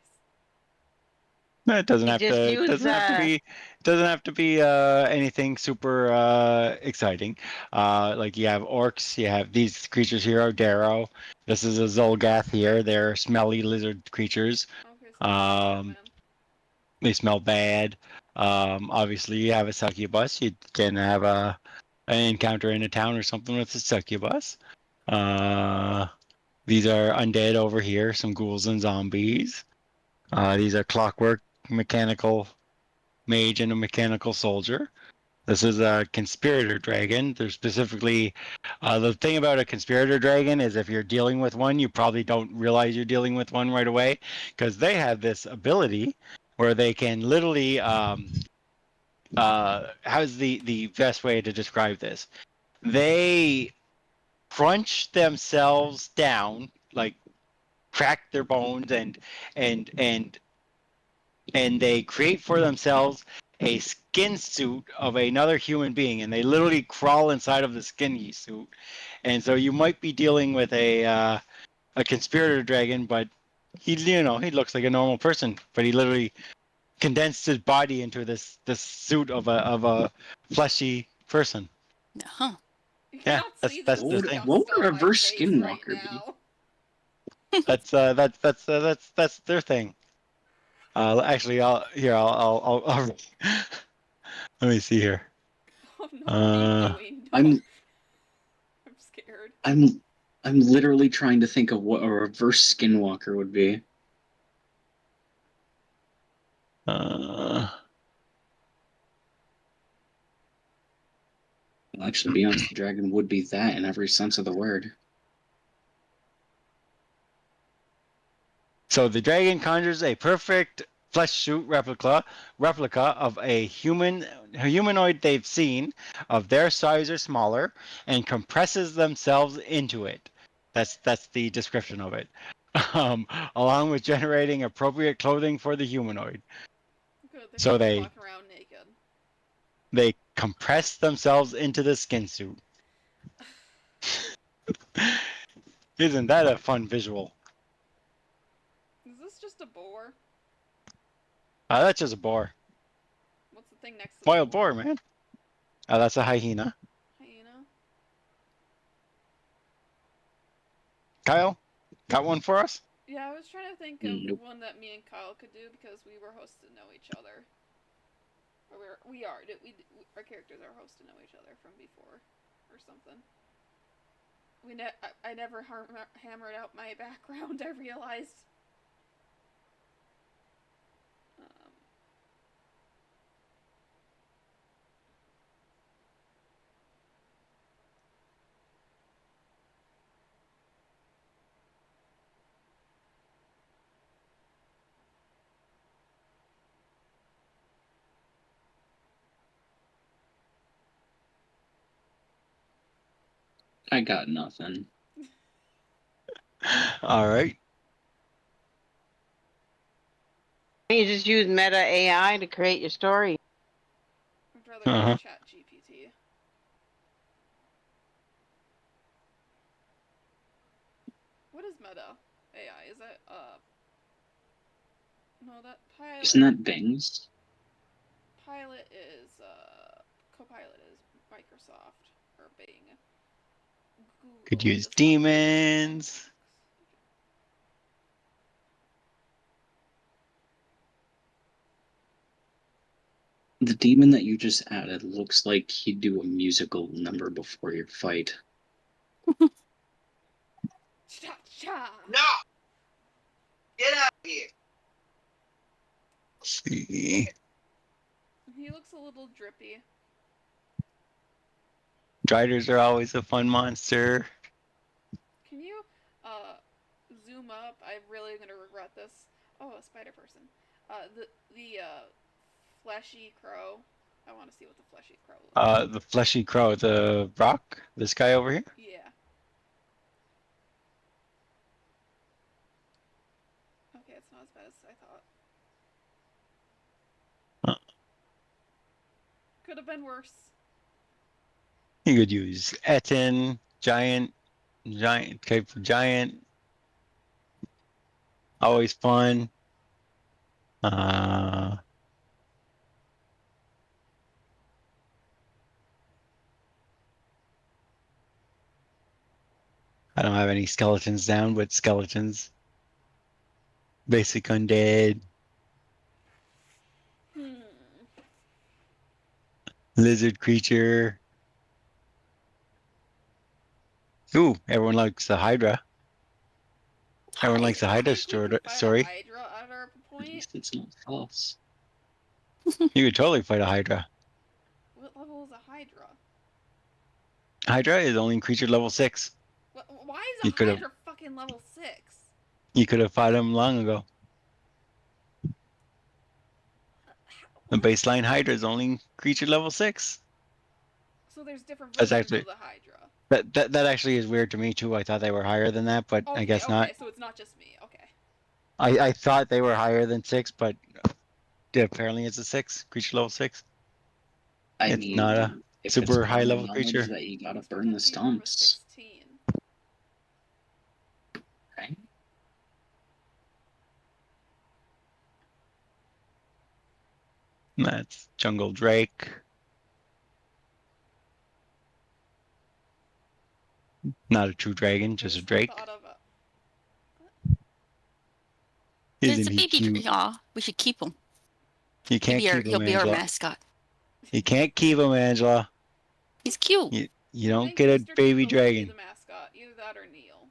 No, it doesn't You have just to. use Doesn't have to be. Doesn't have to be anything super exciting. Like you have orcs. You have these creatures here are Darrow. This is a Zolgath here. They're smelly lizard creatures. Okay, so Um, they smell bad. Obviously, you have a succubus. You can have an encounter in a town or something with a succubus. These are undead over here. Some ghouls and zombies. These are clockwork mechanical mage and a mechanical soldier. This is a conspirator dragon. They're specifically the thing about a conspirator dragon is if you're dealing with one, you probably don't realize you're dealing with one right away because they have this ability where they can literally. How's the best way to describe this? They crunch themselves down, like crack their bones and and and they create for themselves a skin suit of another human being, and they literally crawl inside of the skin suit. And so you might be dealing with a conspirator dragon, but he looks like a normal person, but he literally condensed his body into this suit of a fleshy person. Huh. You Yeah, cannot that's see the that's the What thing. would disgust a on my reverse face right skinwalker be? now. That's their thing. Actually, I'll let me see here. Oh no, what are you doing? I'm I'm scared. I'm literally trying to think of what a reverse skinwalker would be. Uh, Well, actually, to be honest, the dragon would be that in every sense of the word. so the dragon conjures a perfect flesh suit replica of a humanoid they've seen of their size or smaller and compresses themselves into it. That's the description of it. Along with generating appropriate clothing for the humanoid. Good, they're So not just they walking around naked. they compress themselves into the skin suit. Isn't that a fun visual? Is this just a boar? That's just a boar. What's the thing next to Wild the boar? boar, man. That's a hyena. Hyena? Kyle, got one for us? Yeah, I was trying to think of Nope. one that me and Kyle could do because we were hosts to know each other. Or our characters are hosts to know each other from before, or something. I never hammered out my background. I realized. I got nothing. All right. You just use Meta AI to create your story. I'd rather Uh-huh. use Chat GPT. What is Meta AI? Is it no, that Pilot. Isn't that Bing's? Pilot is Copilot is Microsoft or Bing. Could Google use does not use demons. The demon that you just added looks like he'd do a musical number before your fight. Cha-cha! No! Get out of here! Let's see. He looks a little drippy. Driders are always a fun monster. Can you zoom up? I'm really gonna regret this. Oh, a spider person. The fleshy crow. I want to see what the fleshy crow looks like. The fleshy crow, the rock, this guy over here. Yeah. Okay, it's not as bad as I thought. Huh. Could have been worse. You could use Etten, giant type of giant. Always fun. I don't have any skeletons down, but skeletons. Basic undead. Lizard creature. Ooh, everyone likes the Hydra. Everyone likes the Hydra I think we can fight story. a Hydra at our At point. least it's not false. You could totally fight a Hydra. What level is a Hydra? Hydra is only creature level 6. Why is You a could've- Hydra fucking level 6? You could have fought him long ago. The What? baseline Hydra is only creature level 6. So there's different That's versions actually of the Hydra. that actually is weird to me too. I thought they were higher than that, but Okay, I guess okay, not. so it's not just me. Okay. I thought they were higher than 6, but apparently it's a 6, creature level 6. I It's mean, not a if super it's high common level knowledge creature. that you gotta Looks burn the pretend to be more of a stumps. 16. Right? That's Jungle Drake. Not a true dragon, I just a just drake. thought of It's Isn't a he baby cute? Aw, we should keep him. You can't keep He'll him, be our Angela. mascot. You can't keep him, Angela. He's cute. You I don't think get a Mr. baby Tinkle should be dragon. the mascot. Either that or Neil.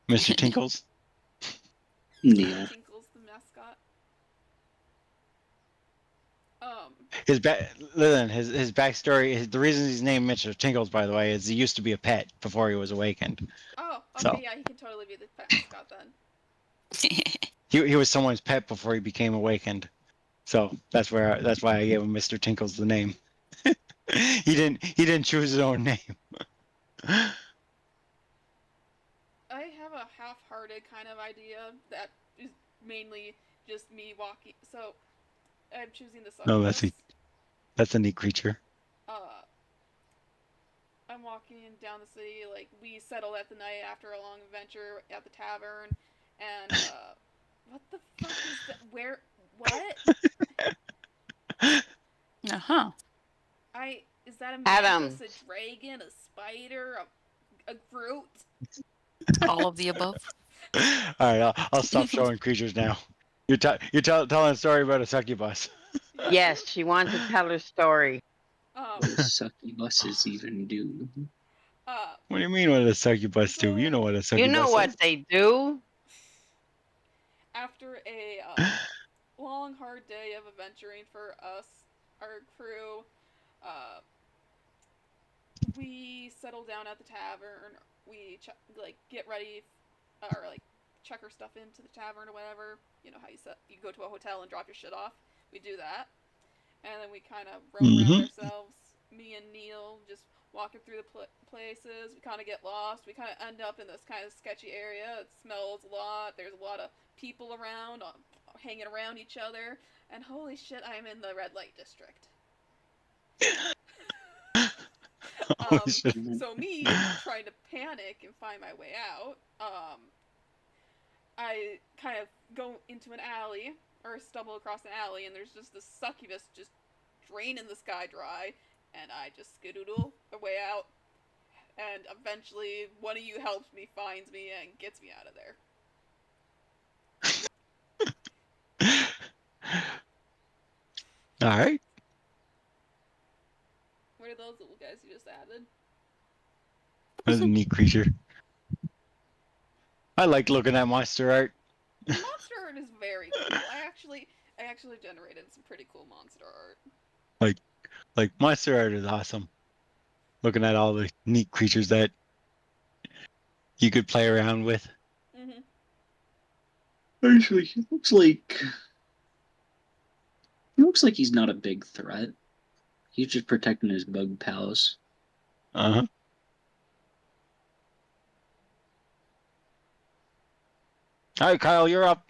Mr. Tinkles. Neil. Tinkle's the mascot. Listen, his backstory, the reason he's named Mr. Tinkles, by the way, is he used to be a pet before he was awakened. Oh, okay, So. yeah, he can totally be the mascot then. He was someone's pet before he became awakened. So that's why I gave him Mr. Tinkles the name. he didn't choose his own name. I have a half-hearted kind of idea that is mainly just me walking. So I'm choosing the No, succubus. that's a neat creature. I'm walking down the city, like, we settled at the night after a long adventure at the tavern, and, what the fuck is that? Where? What? Uh-huh. Is that a Adam. mantis, a dragon, a spider, a Groot? All of the above. All right, I'll stop showing creatures now. You're telling a story about a succubus. Yes, she wants to tell her story. What does succubuses even do? What do you mean what a succubus do? You know what a succubus You know what is. they do? After a long, hard day of adventuring for us, our crew, we settle down at the tavern. We get ready, or like check our stuff into the tavern or whatever. You know how you go to a hotel and drop your shit off. We do that, and then we kind of roam around ourselves. me and Neil just walking through the places. We kind of get lost. We kind of end up in this kind of sketchy area. It smells a lot. There's a lot of people around, hanging around each other. And holy shit, I'm in the red light district. Oh, shit. So me trying to panic and find my way out. I kind of go into an alley or stumble across an alley, and there's just this succubus just draining the sky dry, and I just skedoodle the way out. And eventually, one of you helps me, finds me, and gets me out of there. All right. What are those little guys you just added? That's a neat creature. I like looking at monster art. The monster art is very cool. I actually generated some pretty cool monster art. Like monster art is awesome. Looking at all the neat creatures that you could play around with. Mm-hmm. Actually, he looks like he's not a big threat. He's just protecting his bug pals. Uh-huh. All right, Kyle, you're up.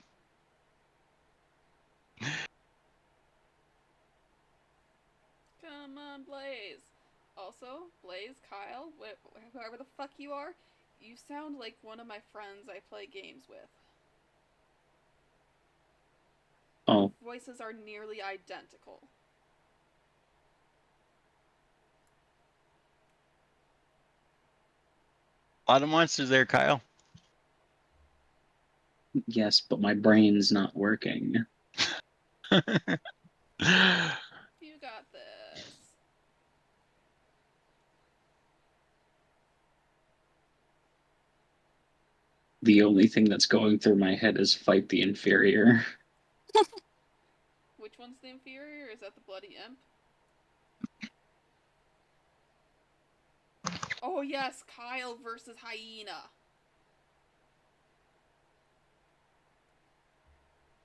Come on, Blaze. Also, Blaze, Kyle, whoever the fuck you are, you sound like one of my friends I play games with. Oh, Voices are nearly identical. A lot of monsters there, Kyle. yes, but my brain's not working. You got this. The only thing that's going through my head is fight the inferior. Which one's the inferior? Is that the bloody imp? Oh yes, Kyle versus Hyena.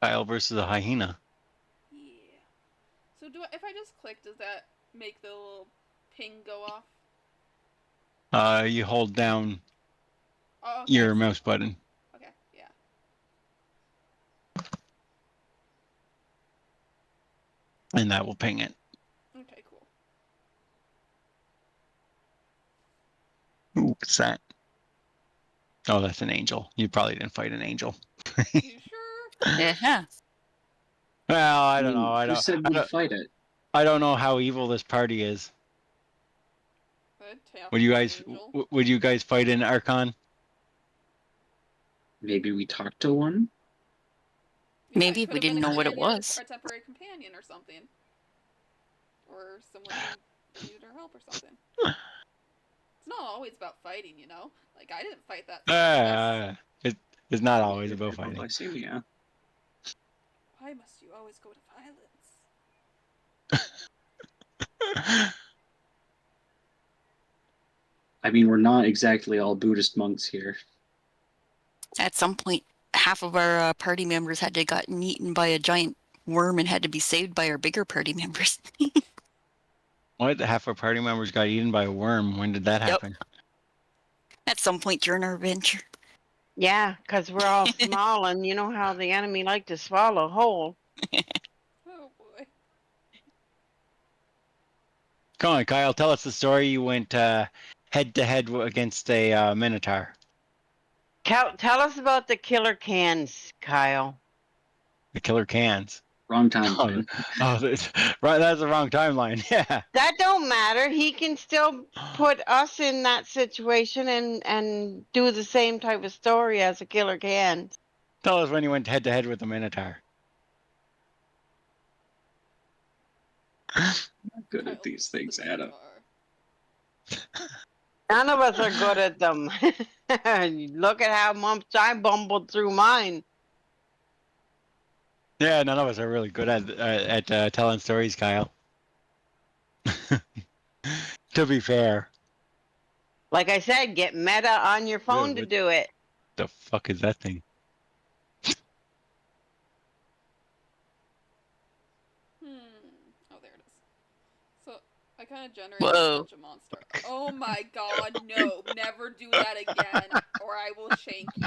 Kyle versus a hyena. Yeah. So if I just click, does that make the little ping go off? You hold down Oh, okay, your I see. mouse button, Okay, yeah. and that will ping it. Okay, cool. Ooh, what's that? Oh, that's an angel. You probably didn't fight an angel. You sure? Yeah. Well, I don't know. Who said we'd fight it? I don't know how evil this party is. Would you guys? Angel. Would you guys fight an Archon? Maybe we talked to one? Yeah, Maybe it if we could've been didn't a know what it companion- was. A temporary companion or something. Or someone who needed our help or something. It's not always about fighting, you know? Like, I didn't fight that. It's not always about fighting. I see, yeah. Why must you always go to violence? I mean, we're not exactly all Buddhist monks here. At some point, half of our party members had to gotten eaten by a giant worm and had to be saved by our bigger party members. What? Half our party members got eaten by a worm. When did that Yep. happen? At some point during our adventure. Yeah, because we're all small, and you know how the enemy like to swallow whole. Oh boy. Come on, Kyle. Tell us the story. You went head to head against a Minotaur. Tell us about the killer cans, Kyle. The killer cans. Wrong time. Oh, right. That's the wrong timeline. Yeah. That don't matter. He can still put us in that situation and do the same type of story as a killer can. Tell us when you went head to head with the Minotaur. Not good Kyle at these versus things, the Adam. Minotaur. None of us are good at them. Look at how much I bumbled through mine. Yeah, none of us are really good at telling stories, Kyle. To be fair. Like I said, get Meta on your phone to What do it. the fuck is that thing? Oh, there it is. So, I kind of generated Whoa. such a monster. Oh my god, no. Never do that again, or I will shank you.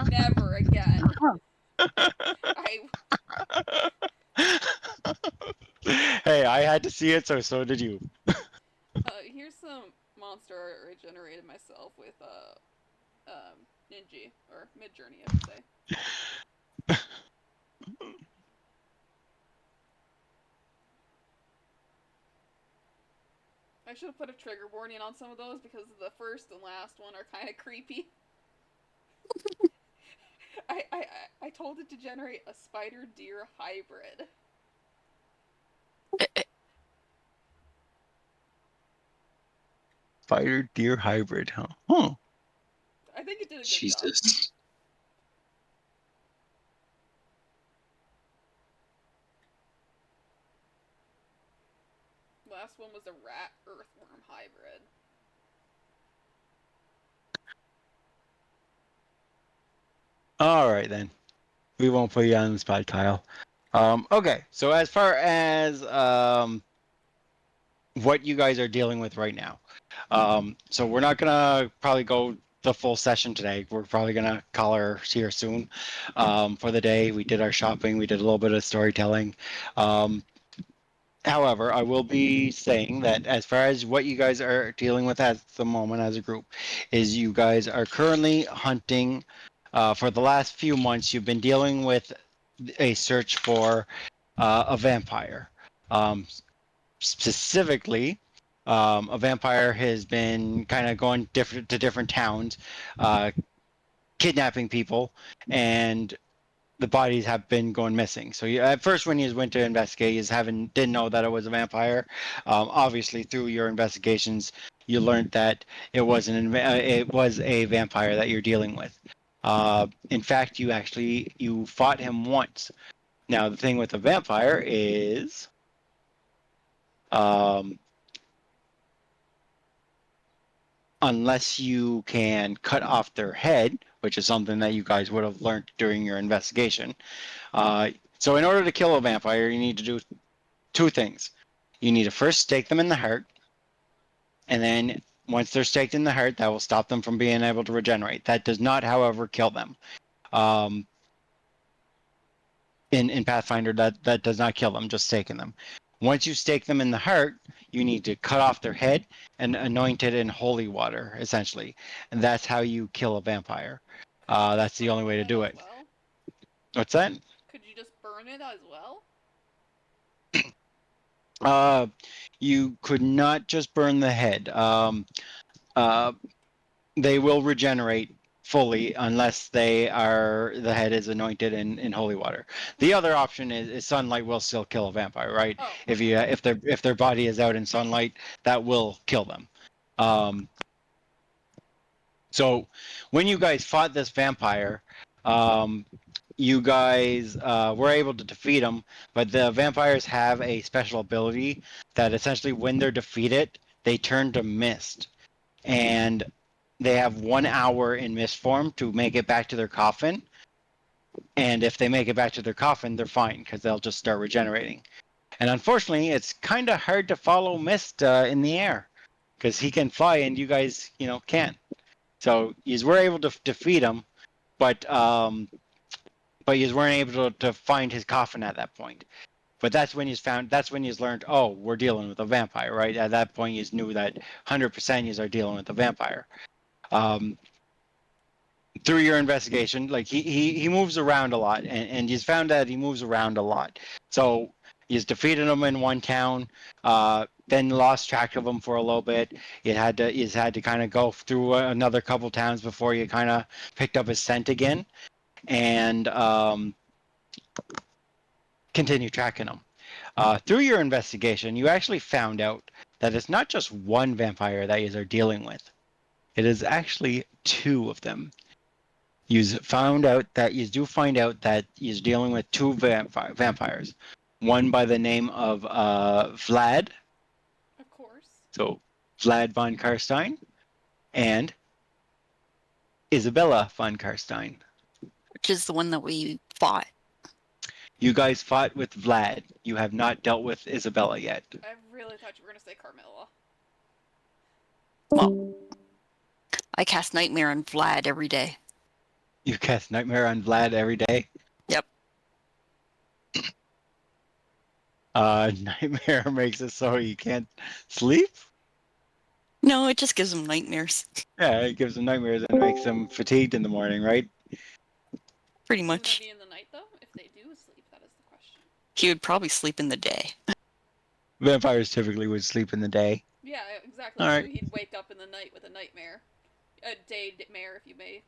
Never again. I. Hey, I had to see it, so did you. Here's some monster art I generated myself with, Ninja, or Midjourney, I should say. I should have put a trigger warning on some of those because the first and last one are kind of creepy. I told it to generate a spider deer hybrid. Spider deer hybrid, huh? Huh. I think it did a good job. Jesus. Last one was a rat earthworm hybrid. All right then. We won't put you on the spot, Kyle. Okay, so as far as what you guys are dealing with right now, so we're not gonna probably go the full session today. We're probably gonna call her here soon for the day. We did our shopping. We did a little bit of storytelling. However, I will be saying that as far as what you guys are dealing with at the moment as a group, is you guys are currently hunting. For the last few months, you've been dealing with a search for a vampire. Specifically, a vampire has been kind of going to different towns, kidnapping people, and the bodies have been going missing. So at first, when you went to investigate, you didn't know that it was a vampire. Obviously, through your investigations, you learned that it was a vampire that you're dealing with. In fact, you fought him once. Now the thing with a vampire is, unless you can cut off their head, which is something that you guys would have learned during your investigation. So in order to kill a vampire, you need to do two things. You need to first stake them in the heart, and then once they're staked in the heart, that will stop them from being able to regenerate. That does not, however, kill them. In Pathfinder, that does not kill them, just staking them. Once you stake them in the heart, you need to cut off their head and anoint it in holy water, essentially. And that's how you kill a vampire. That's the only way to do it. Well? What's that? Could you just burn it as well? You could not just burn the head. They will regenerate fully unless the head is anointed in holy water. The other option is sunlight will still kill a vampire, right? Oh. If their body is out in sunlight, that will kill them. So when you guys fought this vampire, you guys were able to defeat him, but the vampires have a special ability that essentially when they're defeated, they turn to mist. And they have 1 hour in mist form to make it back to their coffin. And if they make it back to their coffin, they're fine because they'll just start regenerating. And unfortunately, it's kind of hard to follow Mist in the air because he can fly and you guys, can't. So you were able to defeat him, but you weren't able to find his coffin at that point. But that's when you learned, oh, we're dealing with a vampire, right? At that point, you knew that 100% you are dealing with a vampire. Through your investigation, like he moves around a lot, and you found that he moves around a lot. So he's defeated him in one town, then lost track of him for a little bit. You had to kind of go through another couple towns before you kind of picked up his scent again, and continue tracking him. Through your investigation, you actually found out that it's not just one vampire that you are dealing with. It is actually two of them. You find out that you're dealing with two vampires. One by the name of Vlad. Of course. So Vlad von Karstein and Isabella von Karstein. Which is the one that we fought. You guys fought with Vlad. You have not dealt with Isabella yet. I really really thought you were gonna say Carmilla. Well, I cast Nightmare on Vlad every day. You cast Nightmare on Vlad every day? Yep. Nightmare makes it so you can't sleep? No, it just gives him nightmares. Yeah, it gives him nightmares and makes them fatigued in the morning, right? Pretty Wouldn't much. that be in the night though? If they do sleep, that is the question. He would probably sleep in the day. Vampires typically would sleep in the day. Yeah, exactly. All So right. he'd wake up in the night with a nightmare, a day-mare, if you may.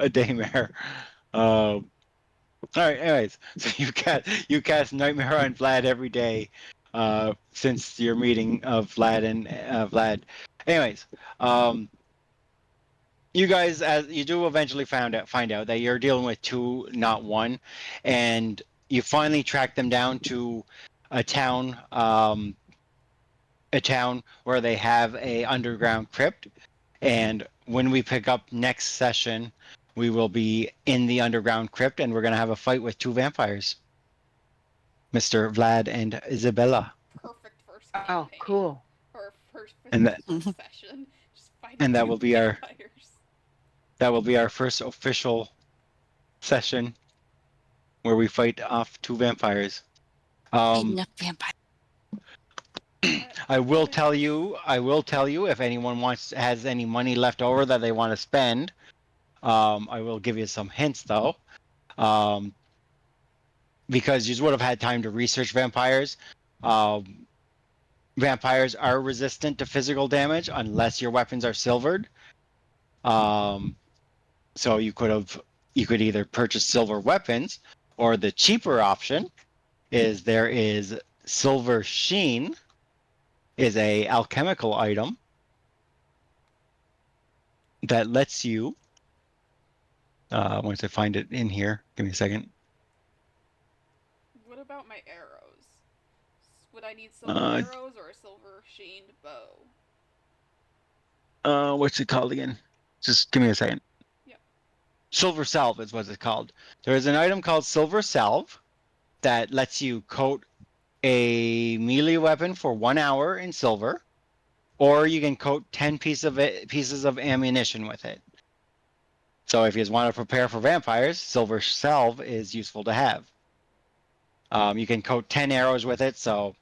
A daymare. All right. Anyways, so you cast Nightmare on Vlad every day, since your meeting of Vlad and Vlad. Anyways, you guys, as you do, eventually find out that you're dealing with two, not one, and you finally track them down to a town. A town where they have a underground crypt, and when we pick up next session, we will be in the underground crypt, and we're gonna have a fight with two vampires, Mr. Vlad and Isabella, Perfect first campaign. Oh, cool. Or first And that- session. Just fighting and that two will be our vampires. first official session where we fight off two vampires. Beating up vampire. I will tell you, if anyone has any money left over that they want to spend. I will give you some hints though. Because you would have had time to research vampires. Vampires are resistant to physical damage unless your weapons are silvered. So you could either purchase silver weapons, or the cheaper option is there is Silver Sheen, is a alchemical item that lets you. Once I find it in here, give me a second. What about my arrows? Would I need silver arrows or a silver sheened bow? What's it called again? Just give me a second. Yep. Silver Salve is what it's called. There is an item called Silver Salve that lets you coat a melee weapon for 1 hour in silver, or you can coat 10 pieces of ammunition with it. So if you just want to prepare for vampires, Silver Salve is useful to have. You can coat 10 arrows with it, so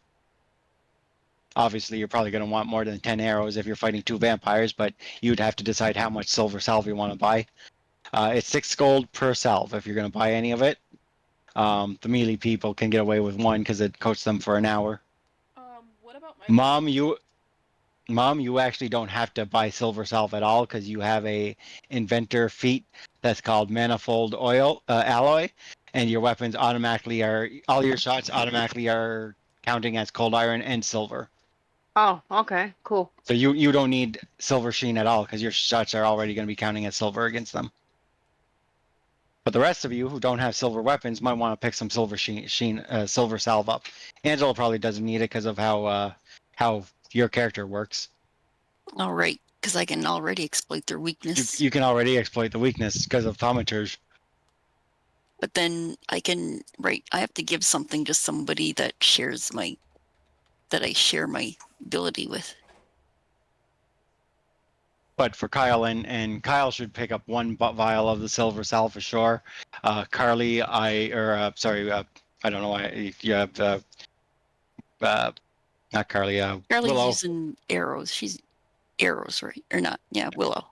obviously you're probably going to want more than 10 arrows if you're fighting two vampires, but you'd have to decide how much Silver Salve you want to buy. It's 6 gold per salve if you're going to buy any of it. The melee people can get away with 1 because it coats them for an hour. What about my Mom, you actually don't have to buy Silver Salve at all because you have a inventor feat that's called Manifold Oil Alloy, and your weapons all your shots automatically are counting as cold iron and silver. Oh, okay, cool. So you don't need Silver Sheen at all because your shots are already going to be counting as silver against them. But the rest of you who don't have silver weapons might want to pick some Silver Silver Salve up. Angela probably doesn't need it because of how your character works. All right, because I can already exploit their weakness. You can already exploit the weakness because of thaumaturge. But then I have to give something to somebody that I share my ability with. But for Kyle and Kyle should pick up 1 vial of the Silver Salve for sure. Carly, I don't know why you have not Carly. Carly's Willow. using arrows. She's arrows, right? Or not? Yeah, Willow.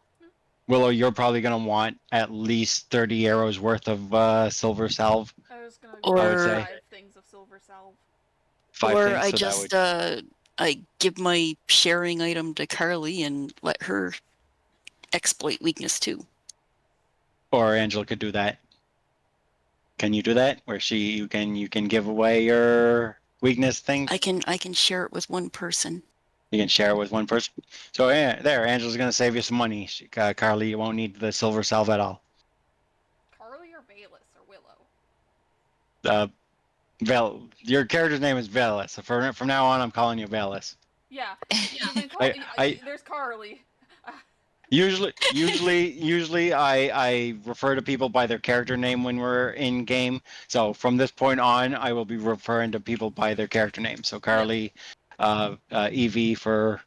Willow, you're probably gonna want at least 30 arrows worth of Silver Salve. I was gonna Or- I would say 5 things of silver salve. 5 or things, I so just that would... I give my sharing item to Carly and let her exploit weakness too. Or Angela could do that. Can you do that? Where you can give away your weakness thing? I can share it with one person. You can share it with one person. So yeah, there, Angela's gonna save you some money. Carly, you won't need the Silver Salve at all. Carly or Valus or Willow? Your character's name is Velis. So from now on, I'm calling you Velis. Yeah. Then I- there's Carly. Usually, I refer to people by their character name when we're in game. So from this point on, I will be referring to people by their character name. So Carly, Evie for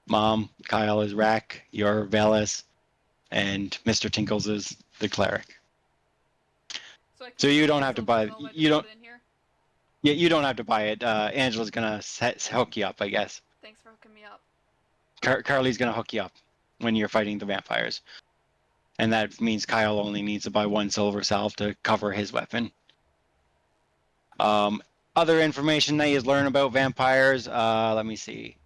Mom, Kyle is Rack, you're Velis, and Mr. Tinkles is the cleric. So I can So you use don't my have to silver buy. helmet You to don't. put in here. Yeah, you don't have to buy it. Angela's gonna hook you up, I guess. Thanks for hooking me up. Carly's gonna hook you up when you're fighting the vampires, and that means Kyle only needs to buy one silver salve to cover his weapon. Other information that you learn about vampires. Let me see.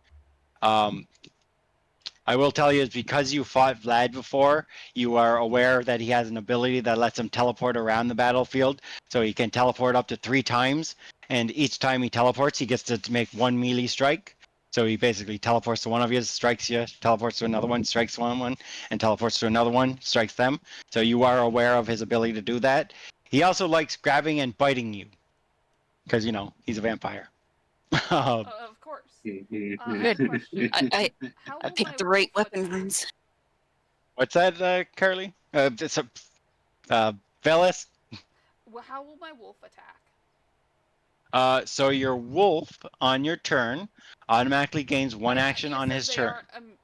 I will tell you is because you fought Vlad before, you are aware that he has an ability that lets him teleport around the battlefield. So he can teleport up to 3 times, and each time he teleports, he gets to make one melee strike. So he basically teleports to one of you, strikes you, teleports to another one, strikes one, and teleports to another one, strikes them. So you are aware of his ability to do that. He also likes grabbing and biting you, because he's a vampire. Of course. I have a question. I How I will picked my the right wolf weapon attack? runes. What's that, Carly? It's Velis. How will my wolf attack? So your wolf on your turn automatically gains one action You on said his turn.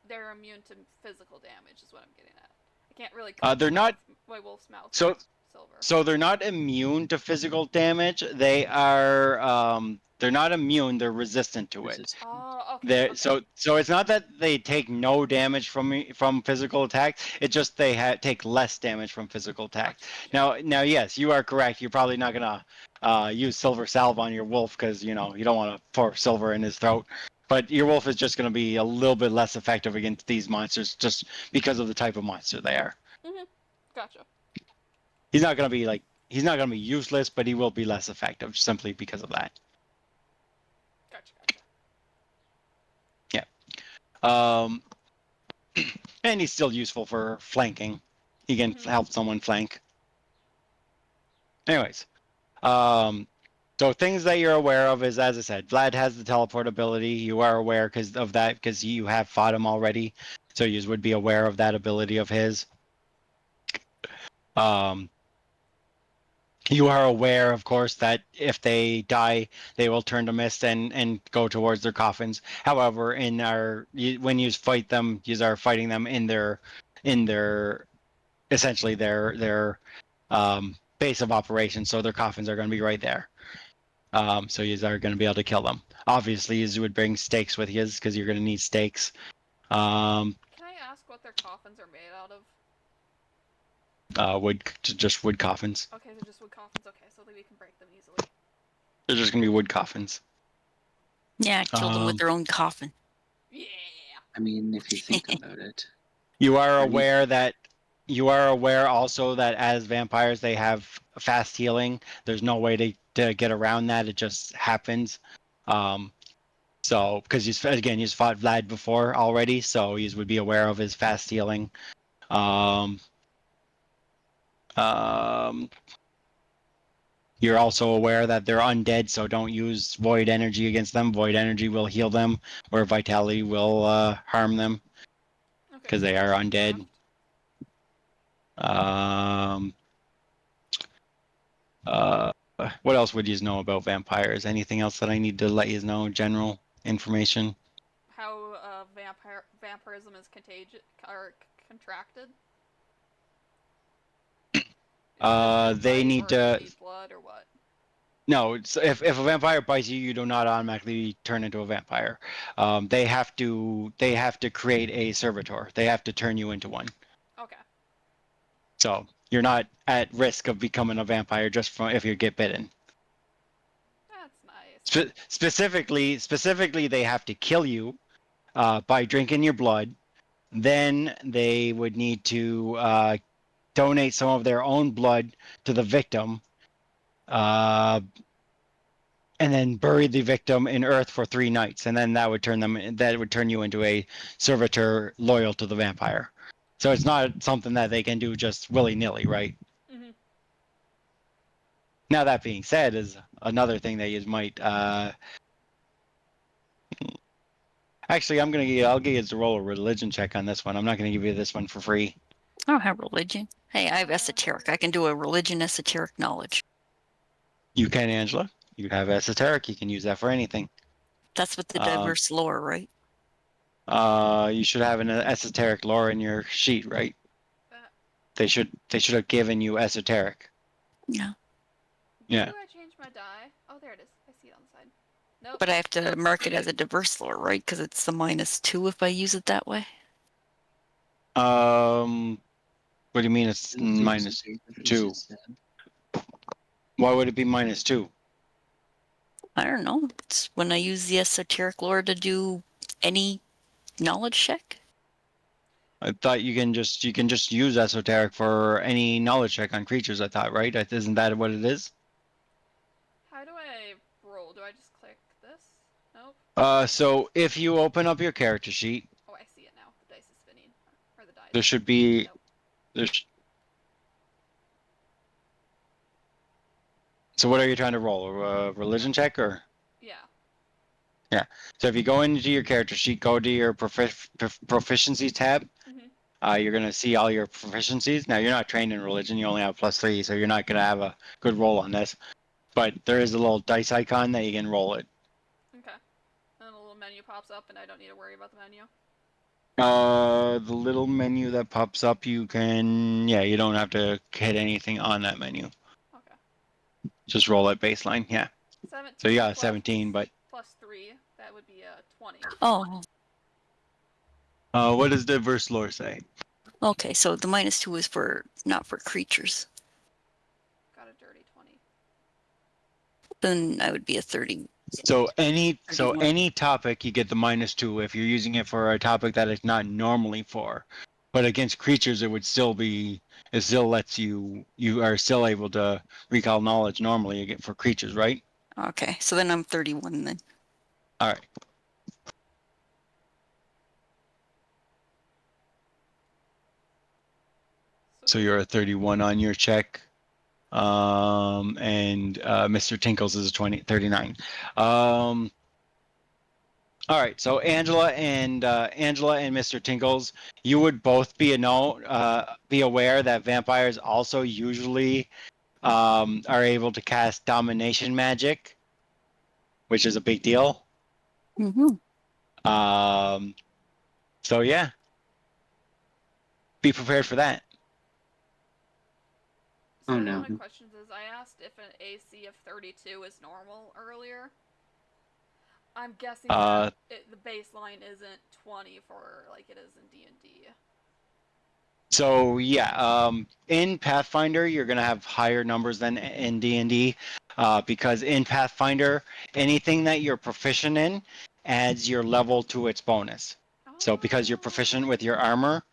they're immune to physical damage. Is what I'm getting at. I can't really They're not. my wolf's mouth So with silver. so they're not immune to physical damage. They are. They're not immune. They're resistant to it. Oh, okay. They're, Okay. so it's not that they take no damage from physical attacks. It's just they take less damage from physical attacks. Now, yes, you are correct. You're probably not gonna use silver salve on your wolf because you don't want to pour silver in his throat. But your wolf is just going to be a little bit less effective against these monsters just because of the type of monster they are. Gotcha. He's not going to be useless, but he will be less effective simply because of that. Gotcha. And he's still useful for flanking. He can help someone flank. Anyways, so things that you're aware of is, as I said, Vlad has the teleport ability. You are aware because you have fought him already, so you would be aware of that ability of his. You are aware, of course, that if they die, they will turn to mist and go towards their coffins. However, when you fight them, you are fighting them in their essentially their base of operations. So their coffins are going to be right there. So you are going to be able to kill them. Obviously, you would bring stakes with you because you're going to need stakes. Can I ask what their coffins are made out of? Just wood coffins. Okay, they're just wood coffins. Okay, so that we can break them easily. They're just going to be wood coffins. Yeah, kill them with their own coffin. Yeah. I mean, if you think about it, You are aware also that as vampires they have fast healing. There's no way to get around that. It just happens. So because he's fought Vlad before already, so you would be aware of his fast healing. You're also aware that they're undead, so don't use void energy against them. Void energy will heal them, where vitality will harm them because they are undead. What else would you know about vampires? Anything else that I need to let you know? General information. How vampirism is contagious or contracted? They need to. Blood or what? No, if a vampire bites you, you do not automatically turn into a vampire. They have to create a servitor. They have to turn you into one. Okay. So you're not at risk of becoming a vampire just from if you get bitten. That's nice. Specifically, they have to kill you by drinking your blood. Then they would need to donate some of their own blood to the victim, and then bury the victim in earth for 3 nights, and then that would turn you into a servitor loyal to the vampire. So it's not something that they can do just willy-nilly, right? Mm-hmm. Now that being said, is another thing that you might Actually, I'll get you to roll a religion check on this one. I'm not gonna give you this one for free. I don't have religion. Hey, I have esoteric. I can do a religion esoteric knowledge. You can, Angela. You have esoteric. You can use that for anything. That's with the Um, diverse lore, right? You should have an esoteric lore in your sheet, right? That, They should have given you esoteric. Yeah. Yeah. Where do I change my die? Oh, there it is. I see it on the side. Nope. But I have to mark it as a diverse lore, right? Because it's the -2 if I use it that way. What do you mean it's -2? Why would it be -2? I don't know. It's when I use the esoteric lore to do any knowledge check. I thought you can just use esoteric for any knowledge check on creatures. I thought, right? Isn't that what it is? How do I roll? Do I just click this? Nope. So if you open up your character sheet, Oh, I see it now. The dice is spinning. Or the die. there should be Nope. there's. So what are you trying to roll? A religion check or? Yeah. So if you go into your character sheet, go to your proficiency tab. Mm-hmm. You're gonna see all your proficiencies. Now you're not trained in religion; you only have +3, so you're not gonna have a good roll on this. But there is a little dice icon that you can roll it. Okay. And then a little menu pops up, and I don't need to worry about the menu. The little menu that pops up, you don't have to hit anything on that menu. Okay. Just roll it baseline, yeah. 17. So you got a plus- 17, but plus 3. That would be a 20. Oh, what does diverse lore say? okay. So the -2 is for not for creatures. Got a dirty 20. Then I would be a 30. So any 31. topic you get the -2 if you're using it for a topic that it's not normally for. But against creatures it still lets you are still able to recall knowledge normally for creatures, right? Okay, so then I'm 31 then. All right. So you're a 31 on your check. And Mr. Tinkles is a 39. All right, so Angela and Mr. Tinkles, you would both be aware that vampires also usually are able to cast domination magic, which is a big deal. Mm-hmm. So yeah, be prepared for that. So Oh, one no. of my questions is, I asked if an AC of 32 is normal earlier. I'm guessing that the baseline isn't 20 for like it is in D&D. So yeah, in Pathfinder you're gonna have higher numbers than in D&D, because in Pathfinder anything that you're proficient in adds your level to its bonus. So because you're proficient with your armor,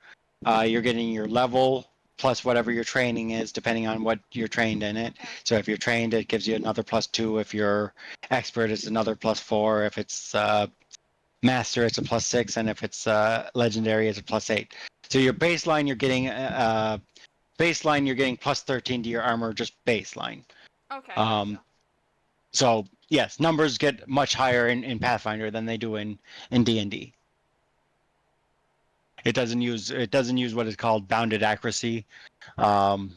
you're getting your level plus whatever your training is, depending on what you're trained in it. Okay. So if you're trained, it gives you another +2. If you're expert, it's another +4. If it's master, it's a +6, and if it's legendary, it's a +8. So your baseline, you're getting +13 to your armor, just baseline. Okay. Um, so yes, numbers get much higher in Pathfinder than they do in D&D. It doesn't use what is called bounded accuracy,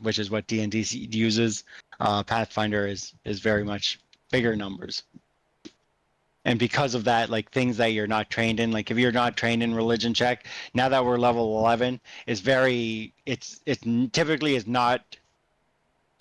which is what D&D uses. Pathfinder is very much bigger numbers. And because of that, like things that you're not trained in, like if you're not trained in religion check, now that we're level 11, it's typically is not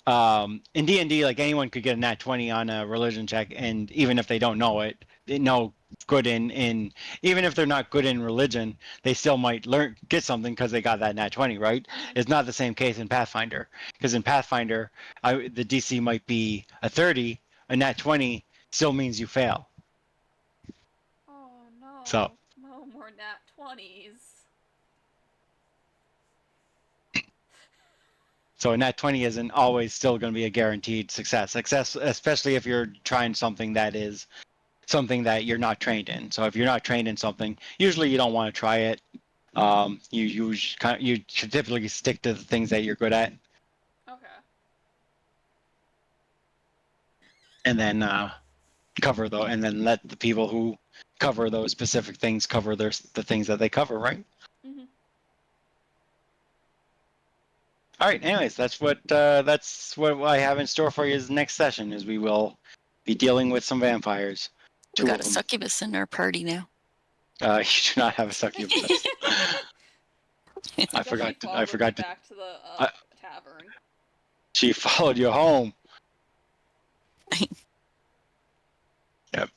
in D&D, like anyone could get a nat 20 on a religion check, and even if they don't know it, they know good in even if they're not good in religion, they still might get something because they got that nat 20, right? It's not the same case in Pathfinder, because in Pathfinder, the DC might be a 30, a nat 20 still means you fail. Oh no. So No more nat 20s. So a nat 20 isn't always still going to be a guaranteed success, especially if you're trying something that is something that you're not trained in. So if you're not trained in something, usually you don't want to try it. You should typically stick to the things that you're good at, Okay. and then cover though, and then let the people who cover those specific things cover the things that they cover, right? Mhm. All right. Anyways, that's what I have in store for you. Is next session is we will be dealing with some vampires. We Two got of a them. succubus in our party now. You do not have a succubus. I Because she forgot. I followed me forgot to. back to the I- tavern. She followed you home. Yep.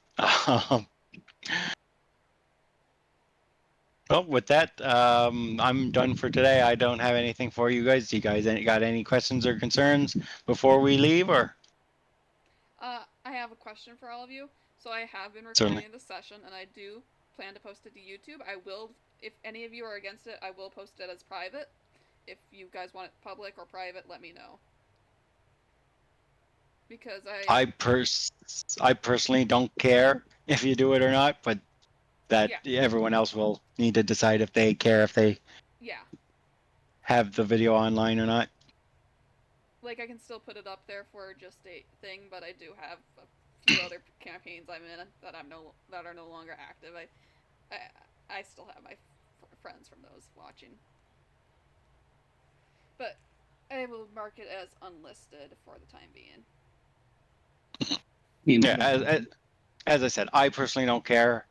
Well, with that, I'm done for today. I don't have anything for you guys. Do you guys got any questions or concerns before we leave, or? I have a question for all of you. So I have been Certainly. recording the session, and I do plan to post it to YouTube. I will, if any of you are against it, I will post it as private. If you guys want it public or private, let me know. Because I personally don't care if you do it or not, but that yeah, everyone else will need to decide if they care if they yeah, have the video online or not. like I can still put it up there for just a thing, but I do have a few other campaigns I'm in that are no longer active. I still have my friends from those watching, but I will mark it as unlisted for the time being. You know, Yeah, as I said, I personally don't care.